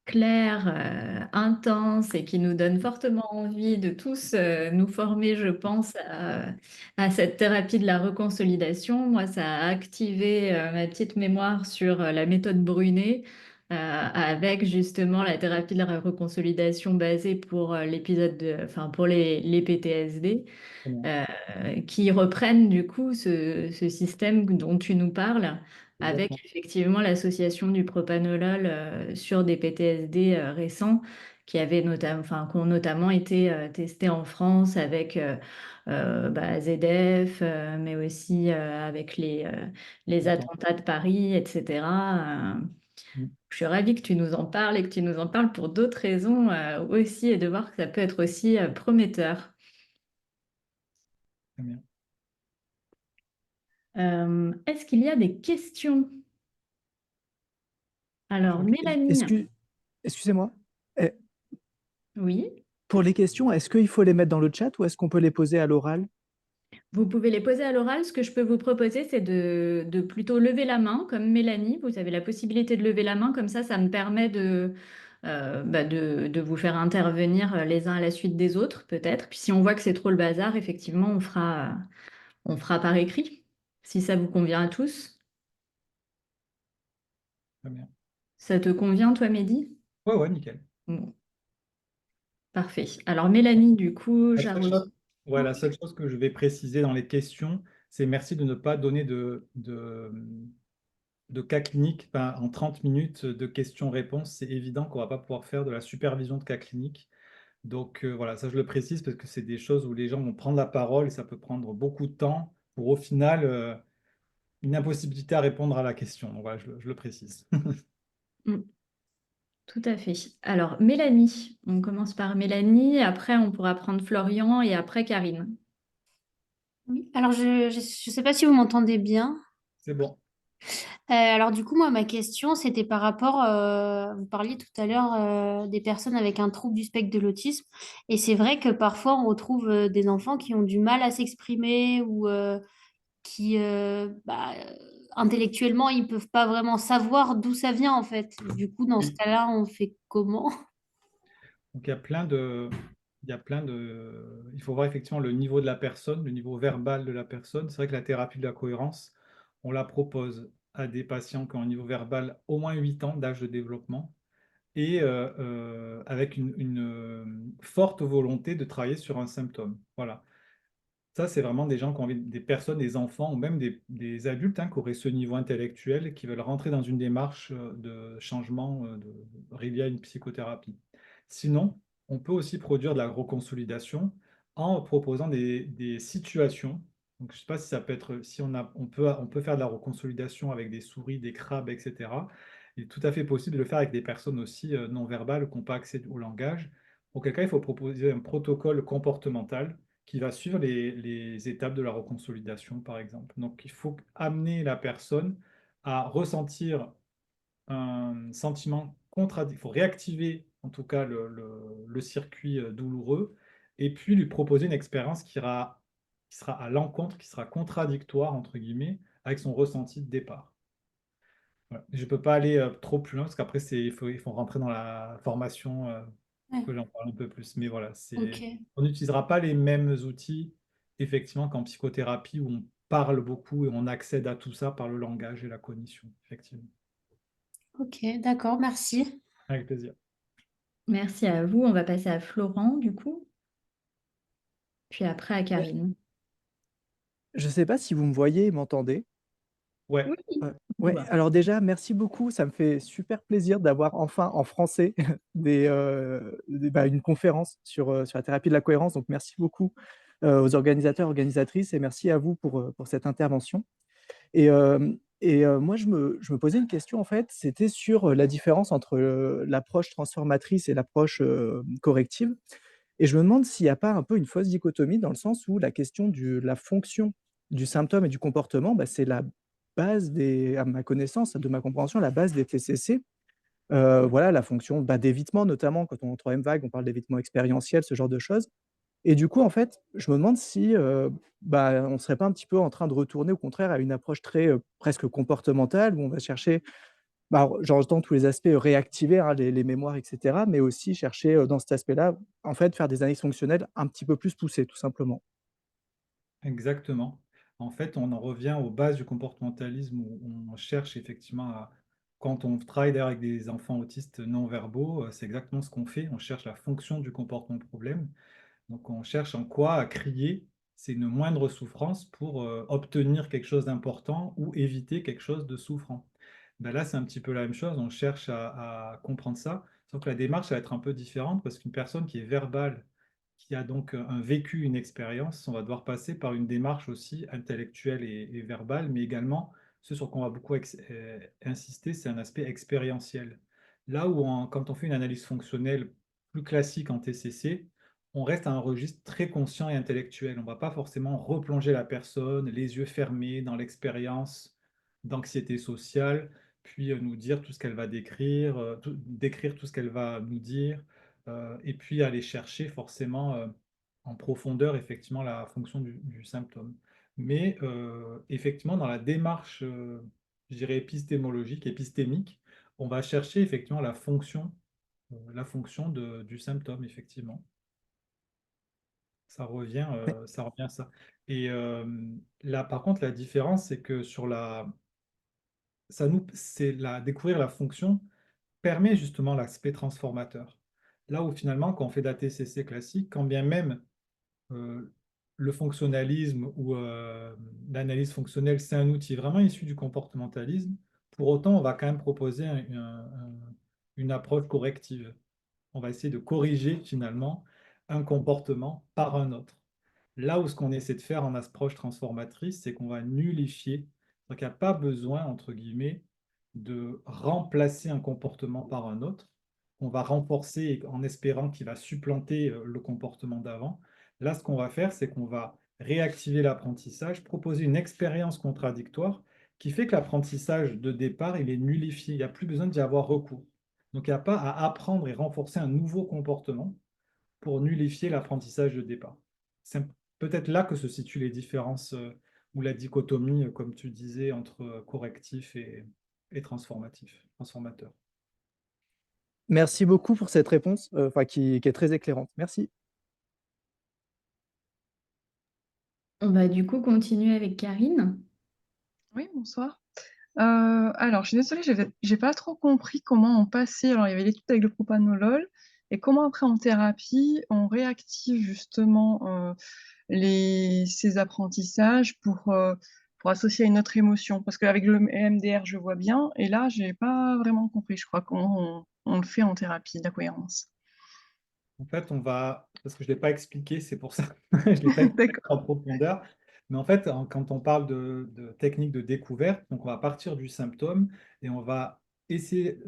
claire, intense et qui nous donne fortement envie de tous nous former, je pense, à cette thérapie de la reconsolidation. Moi, ça a activé ma petite mémoire sur la méthode Brunet, avec justement la thérapie de la reconsolidation basée pour enfin, pour les PTSD Très bien. euh, qui reprennent du coup ce système dont tu nous parles, avec Exactement. effectivement l'association du propanolol sur des PTSD récents qui ont notamment été testés en France avec ZF, mais aussi avec les Attends. attentats de Paris, etc. Mm. Je suis ravie que tu nous en parles et que tu nous en parles pour d'autres raisons aussi et de voir que ça peut être aussi prometteur. Très bien. Est-ce qu'il y a des questions? Alors, Ok. Mélanie, Excusez-moi. Eh, oui, Pour les questions, est-ce qu'il faut les mettre dans le chat ou est-ce qu'on peut les poser à l'oral? vous pouvez les poser à l'oral. Ce que je peux vous proposer, c'est de plutôt lever la main, comme Mélanie. Vous avez la possibilité de lever la main, comme ça me permet de vous faire intervenir les uns à la suite des autres, peut-être. Puis si on voit que c'est trop le bazar, effectivement, on fera par écrit, si ça vous convient à tous. Très bien. Ça te convient, toi, Mehdi? Ouais, ouais, nickel. Bon, parfait. Alors, Mélanie, du coup, La seule chose, j'arrive. ouais, la seule chose que je vais préciser dans les questions, c'est merci de ne pas donner de cas cliniques. Enfin, en 30 minutes de questions-réponses, c'est évident qu'on ne va pas pouvoir faire de la supervision de cas cliniques. Donc voilà, ça je le précise parce que c'est des choses où les gens vont prendre la parole et ça peut prendre beaucoup de temps. pour au final une impossibilité à répondre à la question. Donc voilà, je le précise. Mm, tout à fait. Alors, Mélanie, on commence par Mélanie, après on pourra prendre Florian et après Karine. Oui. Alors, je sais pas si vous m'entendez bien. C'est bon. Alors, du coup, moi, ma question, c'était par rapport, vous parliez tout à l'heure des personnes avec un trouble du spectre de l'autisme. Et c'est vrai que parfois, on retrouve des enfants qui ont du mal à s'exprimer ou qui, intellectuellement, ils peuvent pas vraiment savoir d'où ça vient, en fait. Du coup, dans ce Oui. cas-là, on fait comment? Donc il faut voir effectivement le niveau de la personne, le niveau verbal de la personne. C'est vrai que la thérapie de la cohérence, on la propose à des patients qui ont un niveau verbal au moins 8 ans d'âge de développement et avec une forte volonté de travailler sur un symptôme. Voilà. Ça, c'est vraiment des gens qui ont envie, des personnes, des enfants ou même des adultes qui auraient ce niveau intellectuel et qui veulent rentrer dans une démarche de changement via une psychothérapie. Sinon, on peut aussi produire de la reconsolidation en proposant des situations. Donc, je ne sais pas si ça peut être, si on peut faire de la reconsolidation avec des souris, des crabes, etc. Il est tout à fait possible de le faire avec des personnes aussi non verbales qui n'ont pas accès au langage. Auquel cas, il faut proposer un protocole comportemental qui va suivre les étapes de la reconsolidation, par exemple. Donc, il faut amener la personne à ressentir un sentiment contradictoire. Il faut réactiver, en tout cas, le circuit douloureux et puis lui proposer une expérience qui sera à l'encontre, qui sera contradictoire, entre guillemets, avec son ressenti de départ. Voilà. Je ne peux pas aller trop plus loin parce qu'après, il faut rentrer dans la formation Ouais, que j'en parle un peu plus. Mais voilà, ok. on n'utilisera pas les mêmes outils, effectivement, qu'en psychothérapie où on parle beaucoup et on accède à tout ça par le langage et la cognition, effectivement. Ok, d'accord, merci. Avec plaisir. Merci à vous. On va passer à Florent, du coup, puis après à Ouais. Karine. Je ne sais pas si vous me voyez et m'entendez. Ouais, Oui, on Ouais, voit. alors déjà, merci beaucoup. Ça me fait super plaisir d'avoir enfin en français une conférence sur la thérapie de la cohérence. Donc, merci beaucoup aux organisateurs, organisatrices et merci à vous pour cette intervention. Moi, je me posais une question, en fait, c'était sur la différence entre l'approche transformatrice et l'approche corrective. Et je me demande s'il n'y a pas un peu une fausse dichotomie dans le sens où la question de la fonction du symptôme et du comportement, bah, c'est la base à ma connaissance, de ma compréhension, la base des TCC. Voilà, la fonction d'évitement, notamment quand on est en troisième vague, on parle d'évitement expérientiel, ce genre de choses. Et du coup, en fait, je me demande si on ne serait pas un petit peu en train de retourner, au contraire, à une approche très presque comportementale, où on va chercher alors, j'entends tous les aspects, réactivés, hein, les mémoires et cetera, mais aussi chercher, dans cet aspect-là, en fait, faire des analyses fonctionnelles un petit peu plus poussées, tout simplement. exactement. En fait, on en revient aux bases du comportementalisme où on cherche effectivement à... Quand on travaille d'ailleurs avec des enfants autistes non verbaux, c'est exactement ce qu'on fait. On cherche la fonction du comportement problème. Donc on cherche en quoi à crier, c'est une moindre souffrance pour obtenir quelque chose d'important ou éviter quelque chose de souffrant. Ben là, c'est un petit peu la même chose, on cherche à comprendre ça, sauf que la démarche va être un peu différente parce qu'une personne qui est verbale, qui a donc un vécu, une expérience, on va devoir passer par une démarche aussi intellectuelle et verbale, mais également ce sur quoi on va beaucoup insister, c'est un aspect expérientiel. Là où quand on fait une analyse fonctionnelle plus classique en TCC, on reste à un registre très conscient et intellectuel. On ne va pas forcément replonger la personne, les yeux fermés, dans l'expérience d'anxiété sociale, puis nous dire tout ce qu'elle va décrire, décrire tout ce qu'elle va nous dire, et puis aller chercher forcément en profondeur effectivement la fonction du symptôme. Mais effectivement, dans la démarche, je dirais épistémologique, épistémique, on va chercher effectivement la fonction du symptôme, effectivement. Mais Ça revient à ça. Et là, par contre, la différence, c'est que découvrir la fonction permet justement l'aspect transformateur. Là où finalement, quand on fait de la TCC classique, quand bien même euh, le fonctionnalisme ou l'analyse fonctionnelle, c'est un outil vraiment issu du comportementalisme, pour autant, on va quand même proposer une approche corrective. On va essayer de corriger finalement un comportement par un autre. Là où ce qu'on essaie de faire en approche transformatrice, c'est qu'on va nullifier. Donc, il n'y a pas besoin, entre guillemets, de remplacer un comportement par un autre. On va renforcer en espérant qu'il va supplanter le comportement d'avant. Là, ce qu'on va faire, c'est qu'on va réactiver l'apprentissage, proposer une expérience contradictoire qui fait que l'apprentissage de départ, il est nullifié. Il n'y a plus besoin d'y avoir recours. Donc, il n'y a pas à apprendre et renforcer un nouveau comportement pour nullifier l'apprentissage de départ. C'est peut-être là que se situent les différences ou la dichotomie, comme tu disais, entre correctif et transformatif, transformateur. Merci beaucoup pour cette réponse, enfin qui est très éclairante. Merci. On va du coup continuer avec Karine. Oui, bonsoir. Alors, je suis désolée, j'ai pas trop compris comment on passait. Alors, il y avait l'étude avec le propanolol, et comment après en thérapie, on réactive justement ces apprentissages pour associer à une autre émotion. Parce qu'avec le EMDR, je vois bien, et là, j'ai pas vraiment compris, je crois, comment on le fait en thérapie, de la cohérence. En fait, on va, parce que je ne l'ai pas expliqué, c'est pour ça, je ne l'ai pas expliqué D'accord. en profondeur, mais en fait, quand on parle de technique de découverte, donc on va partir du symptôme et on va essayer,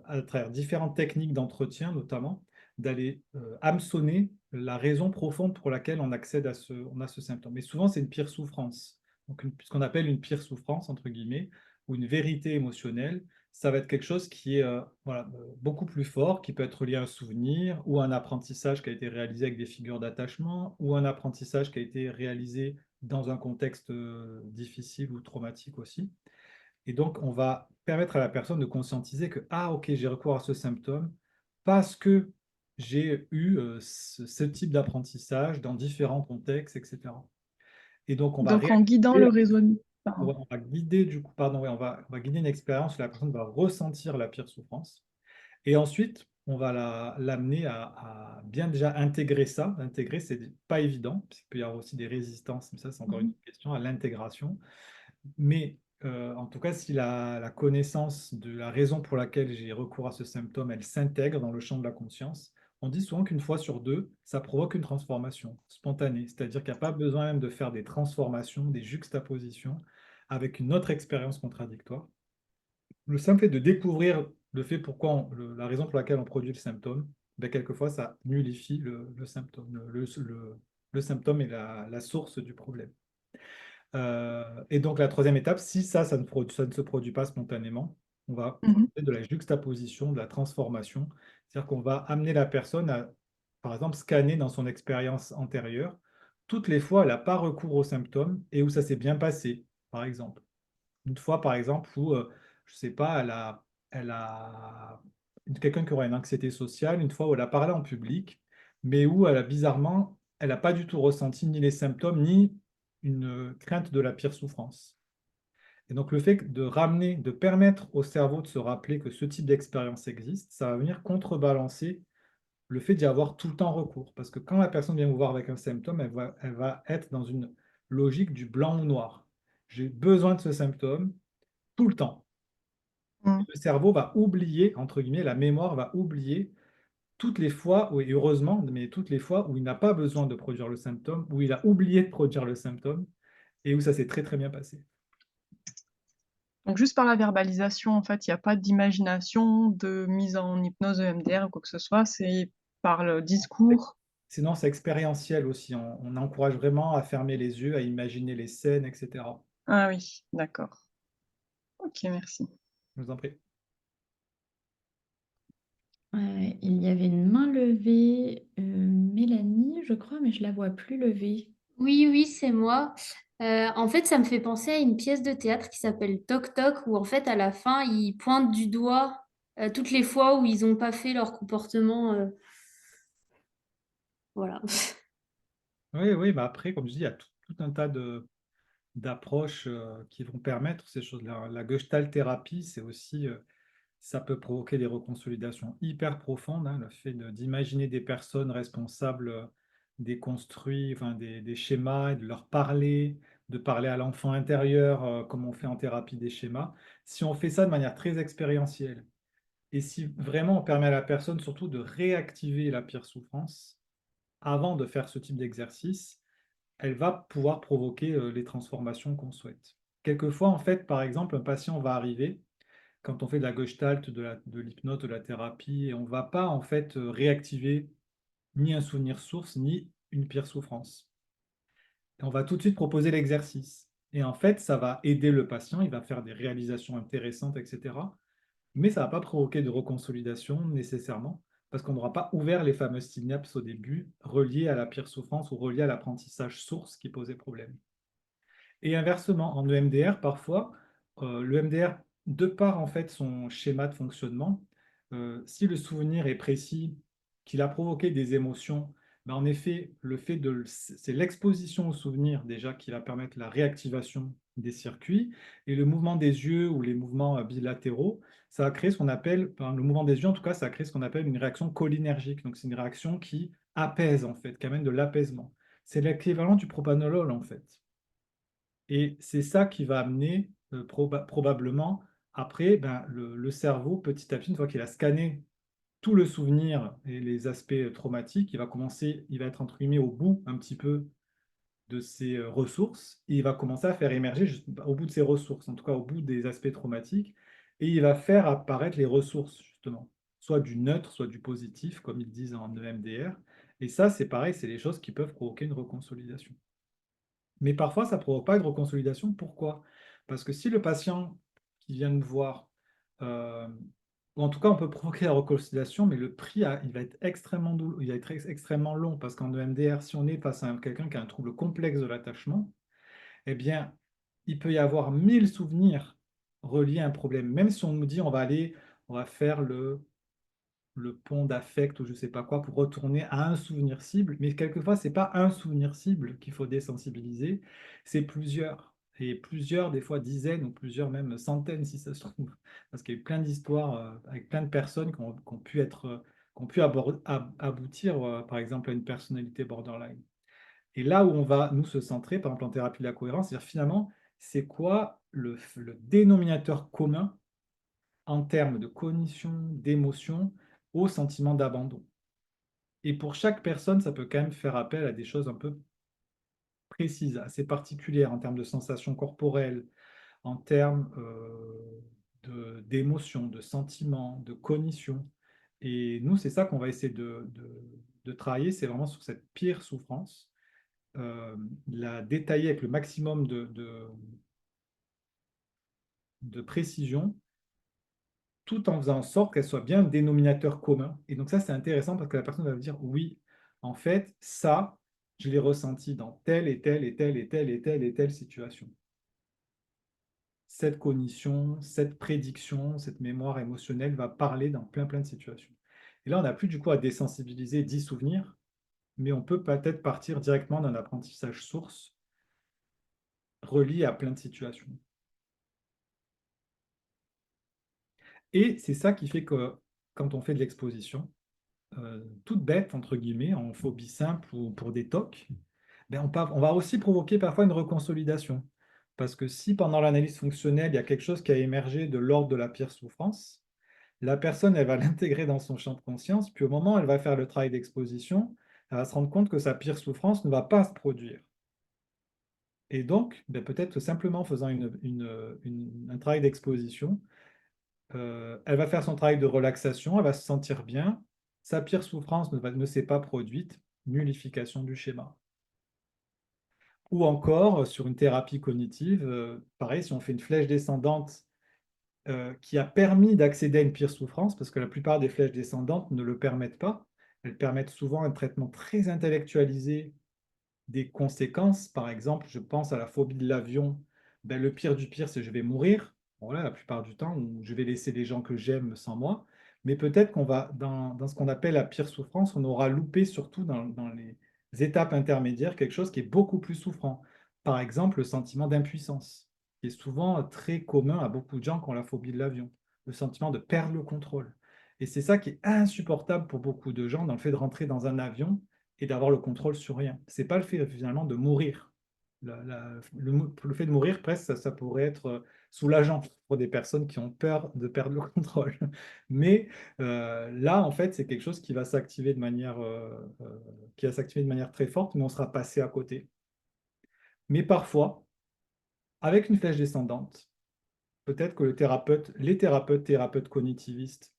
à travers différentes techniques d'entretien notamment, d'aller hameçonner la raison profonde pour laquelle on accède à on a ce symptôme. Et souvent, c'est une pire souffrance, donc ce qu'on appelle une pire souffrance, entre guillemets, ou une vérité émotionnelle. Ça va être quelque chose qui est voilà, beaucoup plus fort, qui peut être lié à un souvenir ou à un apprentissage qui a été réalisé avec des figures d'attachement ou un apprentissage qui a été réalisé dans un contexte difficile ou traumatique aussi. Et donc, on va permettre à la personne de conscientiser que, ah, ok, j'ai recours à ce symptôme parce que j'ai eu ce type d'apprentissage dans différents contextes, etc. Et donc, on va Donc, en guidant réactiver le raisonnement. Pardon. on va guider du coup, pardon, ouais, on va guider une expérience où la personne va ressentir la pire souffrance. Et ensuite, on va l'amener à bien déjà intégrer ça. Intégrer, c'est pas évident, parce qu'il peut y avoir aussi des résistances, mais ça, c'est encore une Mhm. autre question, à l'intégration. Mais en tout cas, si la connaissance de la raison pour laquelle j'ai recours à ce symptôme, elle s'intègre dans le champ de la conscience, on dit souvent qu'une fois sur deux, ça provoque une transformation spontanée. C'est-à-dire qu'il n'y a pas besoin même de faire des transformations, des juxtapositions avec une autre expérience contradictoire. Le simple fait de découvrir le fait pourquoi la raison pour laquelle on produit le symptôme, ben, quelquefois ça nullifie le symptôme. Le symptôme est la source du problème. Et donc la troisième étape, si ça ne se produit pas spontanément, on va Mhm. faire de la juxtaposition, de la transformation. C'est-à-dire qu'on va amener la personne à, par exemple, scanner dans son expérience antérieure toutes les fois où elle n'a pas recours aux symptômes et où ça s'est bien passé, par exemple. Une fois, par exemple, où, je ne sais pas, elle a quelqu'un qui aura une anxiété sociale, une fois où elle a parlé en public, mais où elle a bizarrement, elle n'a pas du tout ressenti ni les symptômes, ni une crainte de la pire souffrance. Et donc, le fait de ramener, de permettre au cerveau de se rappeler que ce type d'expérience existe, ça va venir contrebalancer le fait d'y avoir tout le temps recours. Parce que quand la personne vient vous voir avec un symptôme, elle va être dans une logique du blanc ou noir. J'ai besoin de ce symptôme tout le temps. Mhm. Le cerveau va oublier, entre guillemets, la mémoire va oublier toutes les fois, et heureusement, mais toutes les fois où il n'a pas besoin de produire le symptôme, où il a oublié de produire le symptôme, et où ça s'est très très bien passé. Donc juste par la verbalisation, en fait, il n'y a pas d'imagination, de mise en hypnose EMDR ou quoi que ce soit, c'est par le discours. Sinon, c'est expérientiel aussi. On encourage vraiment à fermer les yeux, à imaginer les scènes, etc. Ah oui, d'accord. Ok, merci. Je vous en prie. Il y avait une main levée, Mélanie, je crois, mais je la vois plus levée. Oui, oui, c'est moi. En fait, ça me fait penser à une pièce de théâtre qui s'appelle Toc Toc, où en fait, à la fin, ils pointent du doigt toutes les fois où ils n'ont pas fait leur comportement. Voilà. Oui, oui, mais après, comme je dis, il y a tout un tas d'approches qui vont permettre ces choses-là. La Gestalt thérapie, c'est aussi, ça peut provoquer des reconsolidations hyper profondes, hein, le fait d'imaginer des personnes responsables des construits, enfin, des schémas, et de leur parler, de parler à l'enfant intérieur, comme on fait en thérapie des schémas. Si on fait ça de manière très expérientielle, et si vraiment on permet à la personne surtout de réactiver la pire souffrance avant de faire ce type d'exercice, elle va pouvoir provoquer les transformations qu'on souhaite. Quelquefois, en fait, par exemple, un patient va arriver quand on fait de la gestalt, de l'hypnose, de la thérapie, et on ne va pas en fait réactiver ni un souvenir source, ni une pire souffrance. Et on va tout de suite proposer l'exercice. Et en fait, ça va aider le patient, il va faire des réalisations intéressantes, etc. Mais ça ne va pas provoquer de reconsolidation nécessairement, parce qu'on n'aura pas ouvert les fameuses synapses au début, reliées à la pire souffrance ou reliées à l'apprentissage source qui posait problème. Et inversement, en EMDR, parfois, le EMDR, de par en fait son schéma de fonctionnement, si le souvenir est précis, qu'il a provoqué des émotions, ben en effet, c'est l'exposition au souvenir déjà qui va permettre la réactivation des circuits, et le mouvement des yeux ou les mouvements bilatéraux, ça va créer ce qu'on appelle, enfin, le mouvement des yeux en tout cas, ça va créer ce qu'on appelle une réaction cholinergique. Donc c'est une réaction qui apaise en fait, qui amène de l'apaisement. C'est l'équivalent du propanolol en fait. Et c'est ça qui va amener probablement, après, ben, le cerveau, petit à petit, une fois qu'il a scanné tout le souvenir et les aspects traumatiques, il va être entre guillemets au bout un petit peu de ses ressources, et il va commencer à faire émerger au bout de ses ressources, en tout cas au bout des aspects traumatiques, et il va faire apparaître les ressources, justement, soit du neutre, soit du positif, comme ils disent en EMDR. Et ça, c'est pareil, c'est les choses qui peuvent provoquer une reconsolidation. Mais parfois, ça ne provoque pas de reconsolidation. Pourquoi? Parce que si le patient qui vient me voir, euh, ou en tout cas, on peut provoquer la reconsolidation, mais le prix, il va être extrêmement il va être extrêmement long. Parce qu'en EMDR, si on est face à quelqu'un qui a un trouble complexe de l'attachement, eh bien, il peut y avoir 1000 souvenirs reliés à un problème. Même si on nous dit on va faire le pont d'affect ou je ne sais pas quoi pour retourner à un souvenir cible. Mais quelquefois, ce n'est pas un souvenir cible qu'il faut désensibiliser, c'est plusieurs. Et plusieurs, des fois dizaines ou plusieurs même centaines si ça se trouve. Parce qu'il y a eu plein d'histoires avec plein de personnes qui ont pu aboutir, par exemple, à une personnalité borderline. Et là où on va nous se centrer, par exemple en thérapie de la cohérence, c'est-à-dire finalement, c'est quoi le dénominateur commun en termes de cognition, d'émotion, au sentiment d'abandon. Et pour chaque personne, ça peut quand même faire appel à des choses un peu précises, assez particulières en termes de sensations corporelles, en termes d'émotions, de sentiments, de cognition. Et nous, c'est ça qu'on va essayer de travailler, c'est vraiment sur cette pire souffrance, la détailler avec le maximum de précision, tout en faisant en sorte qu'elle soit bien un dénominateur commun. Et donc ça, c'est intéressant parce que la personne va me dire, oui, en fait, ça, je l'ai ressenti dans telle et telle et telle et telle et telle et telle situation. Cette cognition, cette prédiction, cette mémoire émotionnelle va parler dans plein plein de situations. Et là, on n'a plus du coup à désensibiliser 10 souvenirs, mais on peut peut-être partir directement d'un apprentissage source relié à plein de situations. Et c'est ça qui fait que quand on fait de l'exposition, toute bête, entre guillemets, en phobie simple ou pour des TOC, ben on va aussi provoquer parfois une reconsolidation. Parce que si pendant l'analyse fonctionnelle, il y a quelque chose qui a émergé de l'ordre de la pire souffrance, la personne, elle va l'intégrer dans son champ de conscience, puis au moment où elle va faire le travail d'exposition, elle va se rendre compte que sa pire souffrance ne va pas se produire. Et donc, ben peut-être que simplement en faisant un travail d'exposition, elle va faire son travail de relaxation, elle va se sentir bien, sa pire souffrance ne s'est pas produite, nullification du schéma. Ou encore, sur une thérapie cognitive, pareil, si on fait une flèche descendante qui a permis d'accéder à une pire souffrance, parce que la plupart des flèches descendantes ne le permettent pas, elles permettent souvent un traitement très intellectualisé des conséquences. Par exemple, je pense à la phobie de l'avion. Ben, le pire du pire, c'est je vais mourir. Bon, là, la plupart du temps, ou je vais laisser les gens que j'aime sans moi. Mais peut-être qu'on va, dans ce qu'on appelle la pire souffrance, on aura loupé surtout dans les étapes intermédiaires quelque chose qui est beaucoup plus souffrant. Par exemple, le sentiment d'impuissance, qui est souvent très commun à beaucoup de gens qui ont la phobie de l'avion. Le sentiment de perdre le contrôle. Et c'est ça qui est insupportable pour beaucoup de gens dans le fait de rentrer dans un avion et d'avoir le contrôle sur rien. C'est pas le fait finalement de mourir. Le fait de mourir, presque, ça pourrait être soulageant pour des personnes qui ont peur de perdre le contrôle. Mais là, en fait, c'est quelque chose qui va s'activer de manière très forte, mais on sera passé à côté. Mais parfois, avec une flèche descendante, peut-être que les thérapeutes cognitivistes,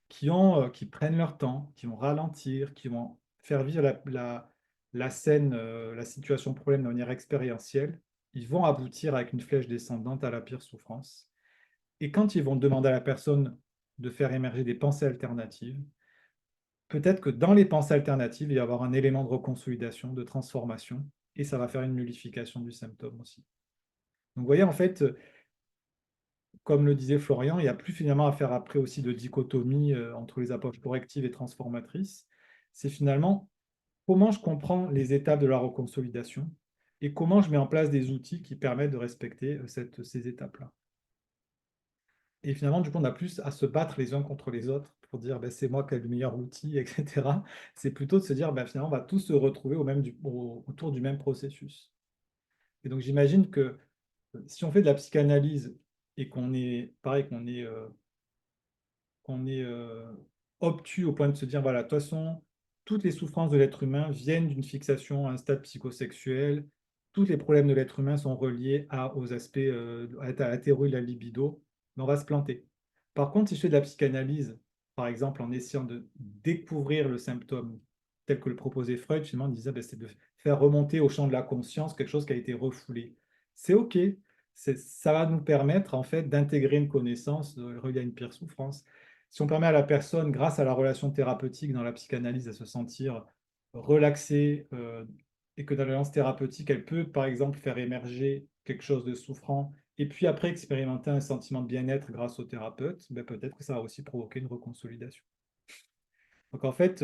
qui prennent leur temps, qui vont ralentir, qui vont faire vivre la scène, la situation problème de manière expérientielle, ils vont aboutir avec une flèche descendante à la pire souffrance. Et quand ils vont demander à la personne de faire émerger des pensées alternatives, peut-être que dans les pensées alternatives, il va y avoir un élément de reconsolidation, de transformation, et ça va faire une nullification du symptôme aussi. Donc vous voyez, en fait, comme le disait Florian, il n'y a plus finalement à faire après aussi de dichotomie entre les approches correctives et transformatrices. C'est finalement comment je comprends les étapes de la reconsolidation et comment je mets en place des outils qui permettent de respecter ces étapes-là. Et finalement, du coup, on a plus à se battre les uns contre les autres pour dire ben, c'est moi qui ai le meilleur outil, etc. C'est plutôt de se dire ben, finalement, on va tous se retrouver autour du même processus. Et donc, j'imagine que si on fait de la psychanalyse et qu'on est, pareil, qu'on est obtus au point de se dire, voilà, de toute façon, toutes les souffrances de l'être humain viennent d'une fixation à un stade psychosexuel, tous les problèmes de l'être humain sont reliés aux aspects, à la théorie de la libido, mais on va se planter. Par contre, si je fais de la psychanalyse, par exemple, en essayant de découvrir le symptôme tel que le proposait Freud, finalement, il disait, ben, c'est de faire remonter au champ de la conscience quelque chose qui a été refoulé. C'est OK, ça va nous permettre, en fait, d'intégrer une connaissance reliée à une pire souffrance. Si on permet à la personne, grâce à la relation thérapeutique dans la psychanalyse, de se sentir relaxée et que dans la relation thérapeutique, elle peut, par exemple, faire émerger quelque chose de souffrant et puis après expérimenter un sentiment de bien-être grâce au thérapeute, ben peut-être que ça va aussi provoquer une reconsolidation. Donc en fait,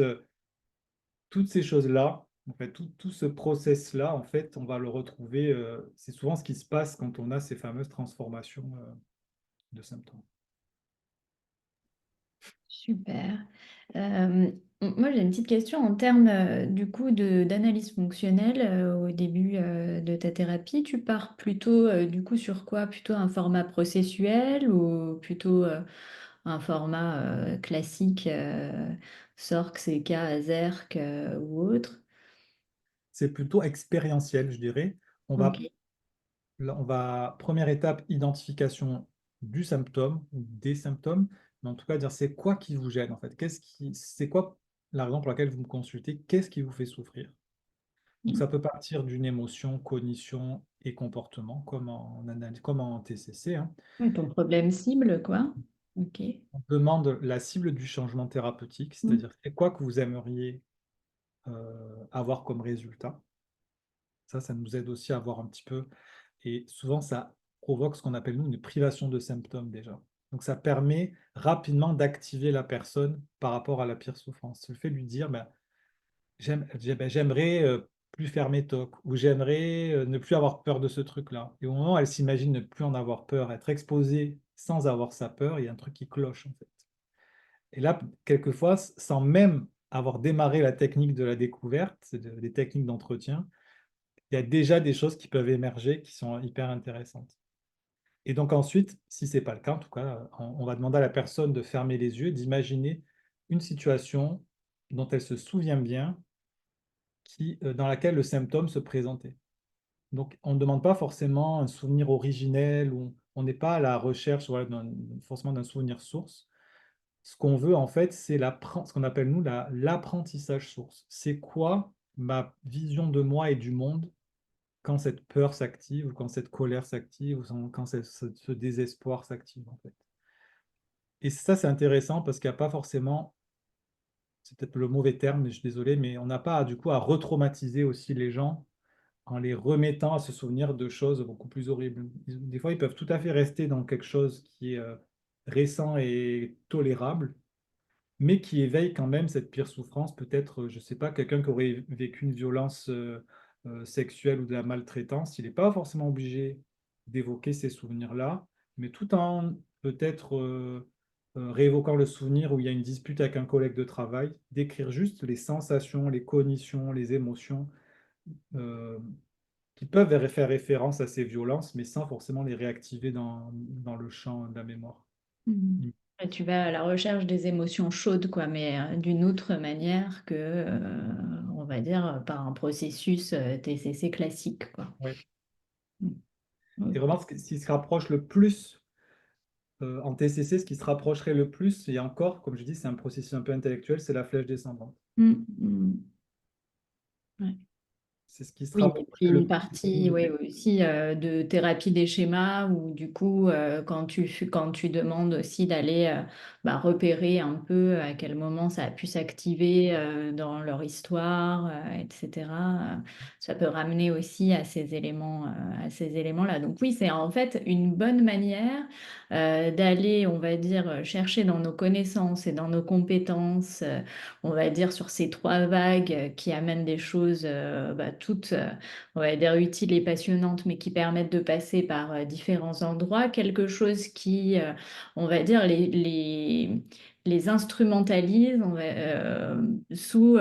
toutes ces choses-là, en fait, tout ce process-là, en fait, on va le retrouver, c'est souvent ce qui se passe quand on a ces fameuses transformations de symptômes. Super. Moi, j'ai une petite question en termes du coup d'analyse fonctionnelle au début de ta thérapie. Tu pars plutôt du coup sur quoi? Plutôt un format processuel ou plutôt un format classique SORC, CK, AZERC ou autre? C'est plutôt expérientiel, je dirais. On Ok. va Là, première étape, identification du symptôme ou des symptômes, mais en tout cas, dire c'est quoi qui vous gêne en fait. C'est quoi la raison pour laquelle vous me consultez? Qu'est-ce qui vous fait souffrir? Donc, ça peut partir d'une émotion, cognition et comportement, comme en analyse, comme en TCC, hein. Oui, ton problème cible, quoi. Ok. On demande la cible du changement thérapeutique, Mm. c'est-à-dire c'est quoi que vous aimeriez avoir comme résultat. Ça nous aide aussi à voir un petit peu. Et souvent, ça provoque ce qu'on appelle, nous, une privation de symptômes déjà. Donc, ça permet rapidement d'activer la personne par rapport à la pire souffrance. Le fait de lui dire, ben, j'aimerais plus faire mes tocs, ou j'aimerais ne plus avoir peur de ce truc-là. Et au moment où elle s'imagine ne plus en avoir peur, être exposée sans avoir sa peur, il y a un truc qui cloche, en fait. Et là, quelquefois, sans même avoir démarré la technique de la découverte, des techniques d'entretien, il y a déjà des choses qui peuvent émerger qui sont hyper intéressantes. Et donc ensuite, si ce n'est pas le cas, en tout cas, on va demander à la personne de fermer les yeux, d'imaginer une situation dont elle se souvient bien, dans laquelle le symptôme se présentait. Donc on ne demande pas forcément un souvenir originel, ou on n'est pas à la recherche voilà, forcément d'un souvenir source. Ce qu'on veut en fait, c'est ce qu'on appelle nous l'apprentissage source. C'est quoi ma vision de moi et du monde quand cette peur s'active, ou quand cette colère s'active, ou quand ce désespoir s'active, en fait. Et ça, c'est intéressant parce qu'il n'y a pas forcément, c'est peut-être le mauvais terme, mais je suis désolé, mais on n'a pas du coup à retraumatiser aussi les gens en les remettant à se souvenir de choses beaucoup plus horribles. Des fois, ils peuvent tout à fait rester dans quelque chose qui est récent et tolérable, mais qui éveille quand même cette pire souffrance. Peut-être, je ne sais pas, quelqu'un qui aurait vécu une violence sexuelle ou de la maltraitance, il n'est pas forcément obligé d'évoquer ces souvenirs-là, mais tout en peut-être réévoquant le souvenir où il y a une dispute avec un collègue de travail, d'écrire juste les sensations, les cognitions, les émotions euh, qui peuvent faire référence à ces violences, mais sans forcément les réactiver dans le champ de la mémoire. Mhm. Et tu vas à la recherche des émotions chaudes, quoi, mais d'une autre manière que, on va dire, par un processus TCC classique, quoi. Oui. Et vraiment, ce qui se rapproche le plus en TCC, ce qui se rapprocherait le plus, et encore, comme je dis, c'est un processus un peu intellectuel, c'est la flèche descendante. Ouais. C'est ce qui se Oui, et puis rapprocherait le une plus. partie ouais, aussi de thérapie des schémas où du coup, quand tu demandes aussi d'aller repérer un peu à quel moment ça a pu s'activer dans leur histoire, etc., ça peut ramener aussi à ces éléments-là. Donc oui, c'est en fait une bonne manière d'aller, on va dire, chercher dans nos connaissances et dans nos compétences, on va dire, sur ces trois vagues qui amènent des choses toutes on va dire utiles et passionnantes, mais qui permettent de passer par différents endroits, quelque chose qui, on va dire, les instrumentalise sous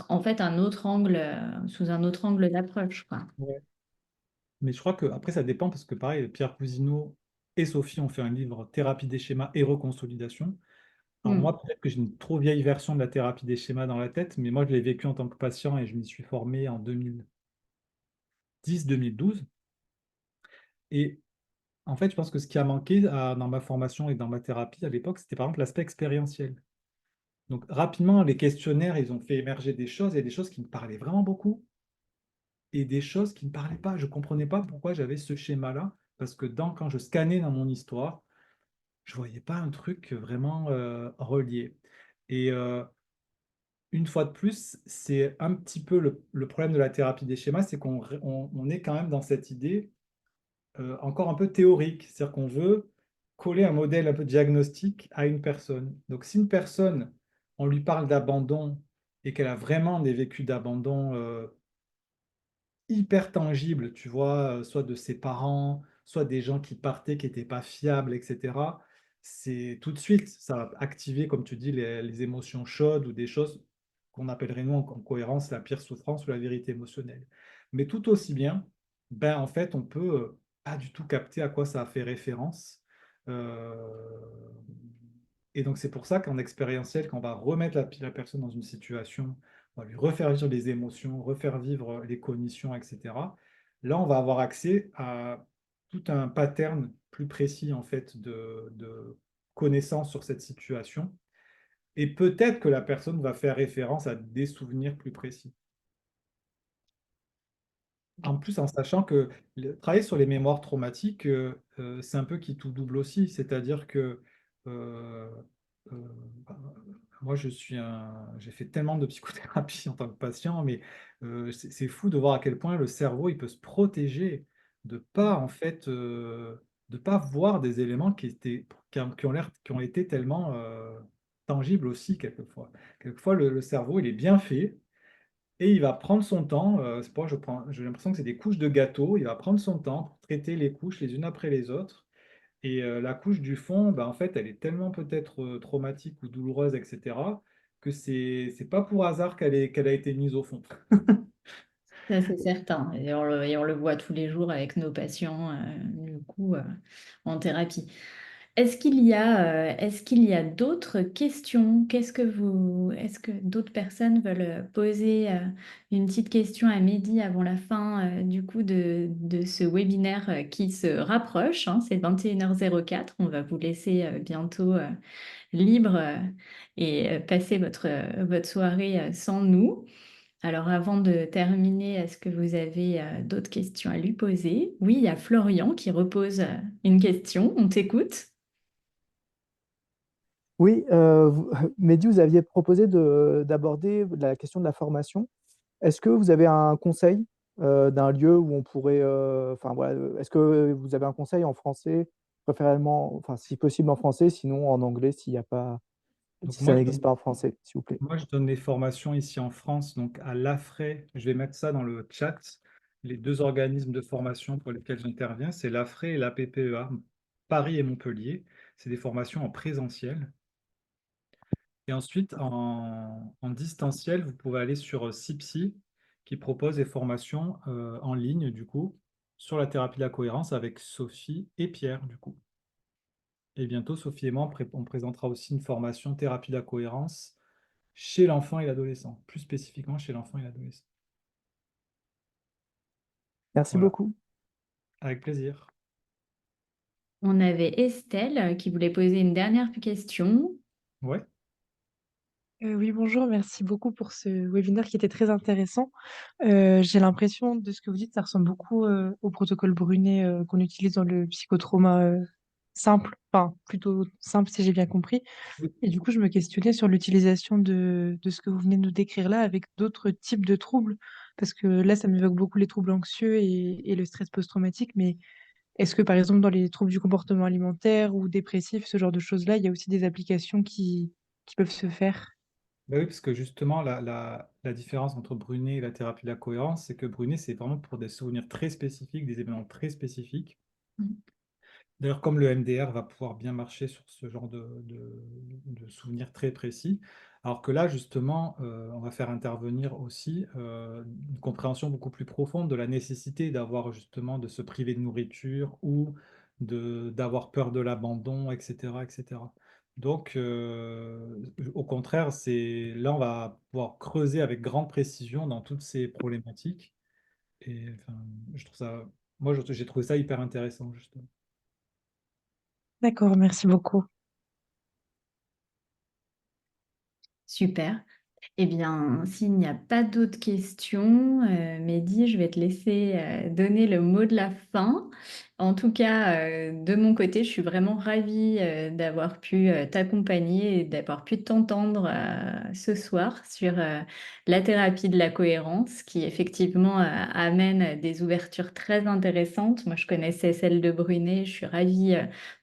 en fait un autre angle, sous un autre angle d'approche, quoi. Ouais. Mais je crois que après ça dépend parce que pareil, Pierre Cousineau et Sophie ont fait un livre Thérapie des schémas et reconsolidation. Alors Hmm. moi, peut-être que j'ai une trop vieille version de la thérapie des schémas dans la tête, mais moi je l'ai vécu en tant que patient et je m'y suis formé en 2010-2012. Et en fait, je pense que ce qui a manqué dans ma formation et dans ma thérapie à l'époque, c'était par exemple l'aspect expérientiel. Donc rapidement, les questionnaires, ils ont fait émerger des choses et des choses qui me parlaient vraiment beaucoup et des choses qui ne me parlaient pas. Je ne comprenais pas pourquoi j'avais ce schéma-là, parce que quand je scannais dans mon histoire, je ne voyais pas un truc vraiment relié. Et une fois de plus, c'est un petit peu le problème de la thérapie des schémas, c'est qu'on est quand même dans cette idée encore un peu théorique, c'est-à-dire qu'on veut coller un modèle un peu diagnostique à une personne. Donc si une personne, on lui parle d'abandon et qu'elle a vraiment des vécus d'abandon hyper tangibles, tu vois, soit de ses parents, soit des gens qui partaient, qui n'étaient pas fiables, etc., c'est tout de suite, ça va activer, comme tu dis, les émotions chaudes ou des choses qu'on appellerait nous en cohérence la pire souffrance ou la vérité émotionnelle. Mais tout aussi bien, ben en fait, on peut pas du tout capter à quoi ça a fait référence. Euh, et donc c'est pour ça qu'en expérientiel, quand on va remettre la personne dans une situation, on va lui refaire vivre les émotions, refaire vivre les cognitions, etc. Là, on va avoir accès à tout un pattern plus précis en fait de connaissances sur cette situation. Et peut-être que la personne va faire référence à des souvenirs plus précis. En plus, en sachant que travailler sur les mémoires traumatiques, c'est un peu qui tout double aussi. C'est-à-dire que euh, euh, bah, moi, j'ai fait tellement de psychothérapie en tant que patient, mais c'est fou de voir à quel point le cerveau il peut se protéger de pas en fait de pas voir des éléments qui ont été tellement tangibles aussi quelquefois. Quelquefois, le cerveau il est bien fait. Et il va prendre son temps, c'est pour ça que j'ai l'impression que c'est des couches de gâteau, il va prendre son temps pour traiter les couches les unes après les autres. Et la couche du fond, ben, en fait, elle est tellement peut-être traumatique ou douloureuse, etc., que c'est pas pour hasard qu'elle a été mise au fond. Ça, c'est certain. Et on le voit tous les jours avec nos patients, du coup, en thérapie. Est-ce qu'il y a d'autres questions? Est-ce que d'autres personnes veulent poser une petite question à Mehdi avant la fin, du coup, de ce webinaire qui se rapproche, hein, c'est 21h04. On va vous laisser bientôt libre et passer votre soirée sans nous. Alors avant de terminer, est-ce que vous avez d'autres questions à lui poser? Oui, il y a Florian qui repose une question. On t'écoute. Oui, Mehdi, vous aviez proposé d'aborder la question de la formation. Est-ce que vous avez un conseil d'un lieu où on pourrait, enfin voilà, est-ce que vous avez un conseil en français, préférablement, enfin si possible en français, sinon en anglais s'il n'y a pas, Donc si ça n'existe pas en français, s'il vous plaît. moi, je donne des formations ici en France, donc à l'AFRE, je vais mettre ça dans le chat. Les deux organismes de formation pour lesquels j'interviens, c'est l'AFRE et la PPEA, Paris et Montpellier. C'est des formations en présentiel. Et ensuite, en distanciel, vous pouvez aller sur CIPSI, qui propose des formations en ligne, du coup, sur la thérapie de la cohérence avec Sophie et Pierre, du coup. Et bientôt, Sophie et moi, on présentera aussi une formation thérapie de la cohérence chez l'enfant et l'adolescent, plus spécifiquement chez l'enfant et l'adolescent. Merci Voilà, beaucoup. avec plaisir. On avait Estelle qui voulait poser une dernière question. Ouais. Oui, bonjour, merci beaucoup pour ce webinaire qui était très intéressant. J'ai l'impression de ce que vous dites, ça ressemble beaucoup au protocole Brunet qu'on utilise dans le psychotrauma simple, enfin plutôt simple si j'ai bien compris. Oui. Et du coup, je me questionnais sur l'utilisation de ce que vous venez de nous décrire là avec d'autres types de troubles, parce que là, ça m'évoque beaucoup les troubles anxieux et le stress post-traumatique, mais est-ce que par exemple dans les troubles du comportement alimentaire ou dépressifs, ce genre de choses-là, il y a aussi des applications qui peuvent se faire? Ben oui, parce que justement, la différence entre Brunet et la thérapie de la cohérence, c'est que Brunet, c'est vraiment pour des souvenirs très spécifiques, des événements très spécifiques. D'ailleurs, comme le MDR va pouvoir bien marcher sur ce genre de souvenirs très précis, alors que là, justement, on va faire intervenir aussi une compréhension beaucoup plus profonde de la nécessité d'avoir justement de se priver de nourriture ou d'avoir peur de l'abandon, etc., etc. Donc, au contraire, là, on va pouvoir creuser avec grande précision dans toutes ces problématiques. Et enfin, je trouve ça, moi, j'ai trouvé ça hyper intéressant, justement. D'accord, merci beaucoup. Super. Eh bien, s'il n'y a pas d'autres questions, Mehdi, je vais te laisser donner le mot de la fin. En tout cas, de mon côté, je suis vraiment ravie d'avoir pu t'accompagner et d'avoir pu t'entendre ce soir sur la thérapie de la cohérence, qui effectivement amène des ouvertures très intéressantes. Moi, je connaissais celle de Brunet, je suis ravie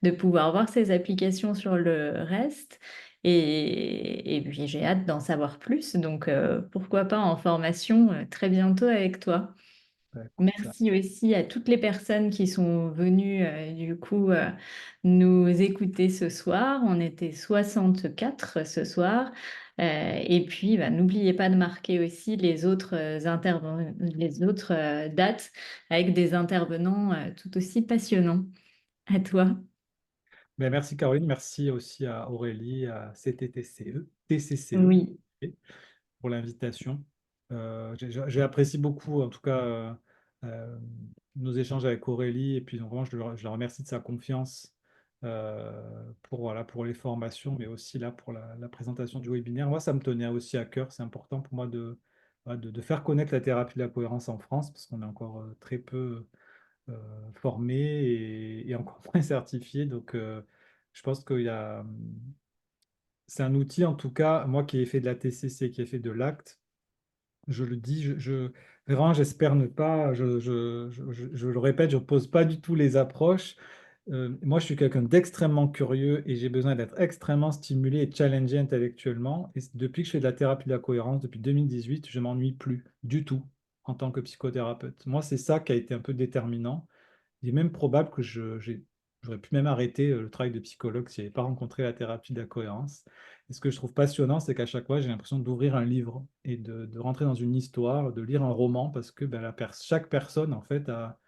de pouvoir voir ses applications sur le reste. Et puis j'ai hâte d'en savoir plus, donc pourquoi pas en formation très bientôt avec toi. Ouais, écoute, Merci aussi à toutes les personnes qui sont venues du coup nous écouter ce soir. On était 64 ce soir. Et puis bah, n'oubliez pas de marquer aussi les autres, les autres dates avec des intervenants tout aussi passionnants. À toi. ben, merci Caroline, merci aussi à Aurélie, à TCCE Oui. pour l'invitation. J'apprécie beaucoup, en tout cas, euh, nos échanges avec Aurélie, et puis donc, vraiment, je la remercie de sa confiance voilà, pour les formations, mais aussi là pour la présentation du webinaire. Moi, ça me tenait aussi à cœur, c'est important pour moi voilà, de faire connaître la thérapie de la cohérence en France, parce qu'on est encore très peu formé et encore moins certifié. Donc, je pense qu'il y a, c'est un outil, en tout cas, moi qui ai fait de la TCC, qui ai fait de l'ACT, je le dis, vraiment, j'espère ne pas, je le répète, je ne pose pas du tout les approches. Moi, je suis quelqu'un d'extrêmement curieux et j'ai besoin d'être extrêmement stimulé et challengé intellectuellement. Et depuis que je fais de la thérapie de la cohérence, depuis 2018, je m'ennuie plus du tout en tant que psychothérapeute. Moi, c'est ça qui a été un peu déterminant. Il est même probable que j'aurais pu même arrêter le travail de psychologue si je n'avais pas rencontré la thérapie de la cohérence. Et ce que je trouve passionnant, c'est qu'à chaque fois, j'ai l'impression d'ouvrir un livre et de rentrer dans une histoire, de lire un roman, parce que ben, chaque personne, en fait, a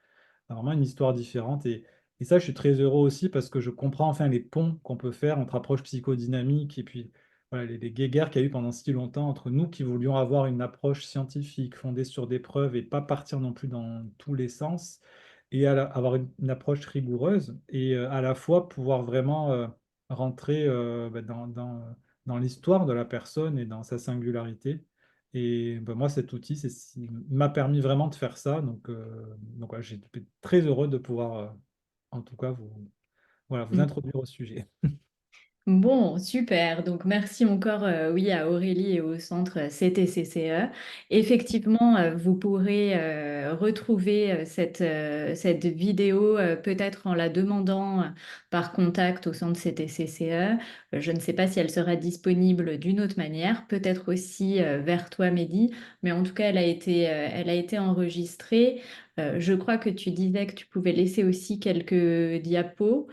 vraiment une histoire différente. Et ça, je suis très heureux aussi parce que je comprends enfin les ponts qu'on peut faire entre approche psychodynamique et puis voilà, les guéguerres qu'il y a eu pendant si longtemps entre nous qui voulions avoir une approche scientifique fondée sur des preuves et pas partir non plus dans tous les sens et avoir une approche rigoureuse et à la fois pouvoir vraiment rentrer dans l'histoire de la personne et dans sa singularité. Et ben, moi, cet outil, il m'a permis vraiment de faire ça. Donc voilà, j'ai été très heureux de pouvoir, en tout cas, vous introduire au sujet. Bon, super. Donc, merci encore, oui, à Aurélie et au centre CTCCE. Effectivement, vous pourrez retrouver cette vidéo peut-être en la demandant par contact au centre CTCCE. Je ne sais pas si elle sera disponible d'une autre manière, peut-être aussi vers toi, Mehdi, mais en tout cas, elle a été enregistrée. Je crois que tu disais que tu pouvais laisser aussi quelques diapos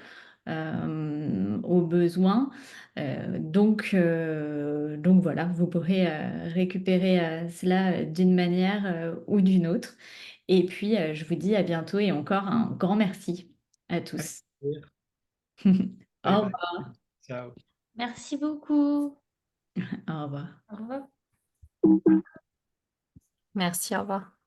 au besoin. Donc voilà, vous pourrez récupérer cela d'une manière ou d'une autre. Et puis, je vous dis à bientôt et encore un grand merci à tous. Bye Au bye. revoir. Ciao. Merci beaucoup. Au revoir. Au revoir. Merci, au revoir.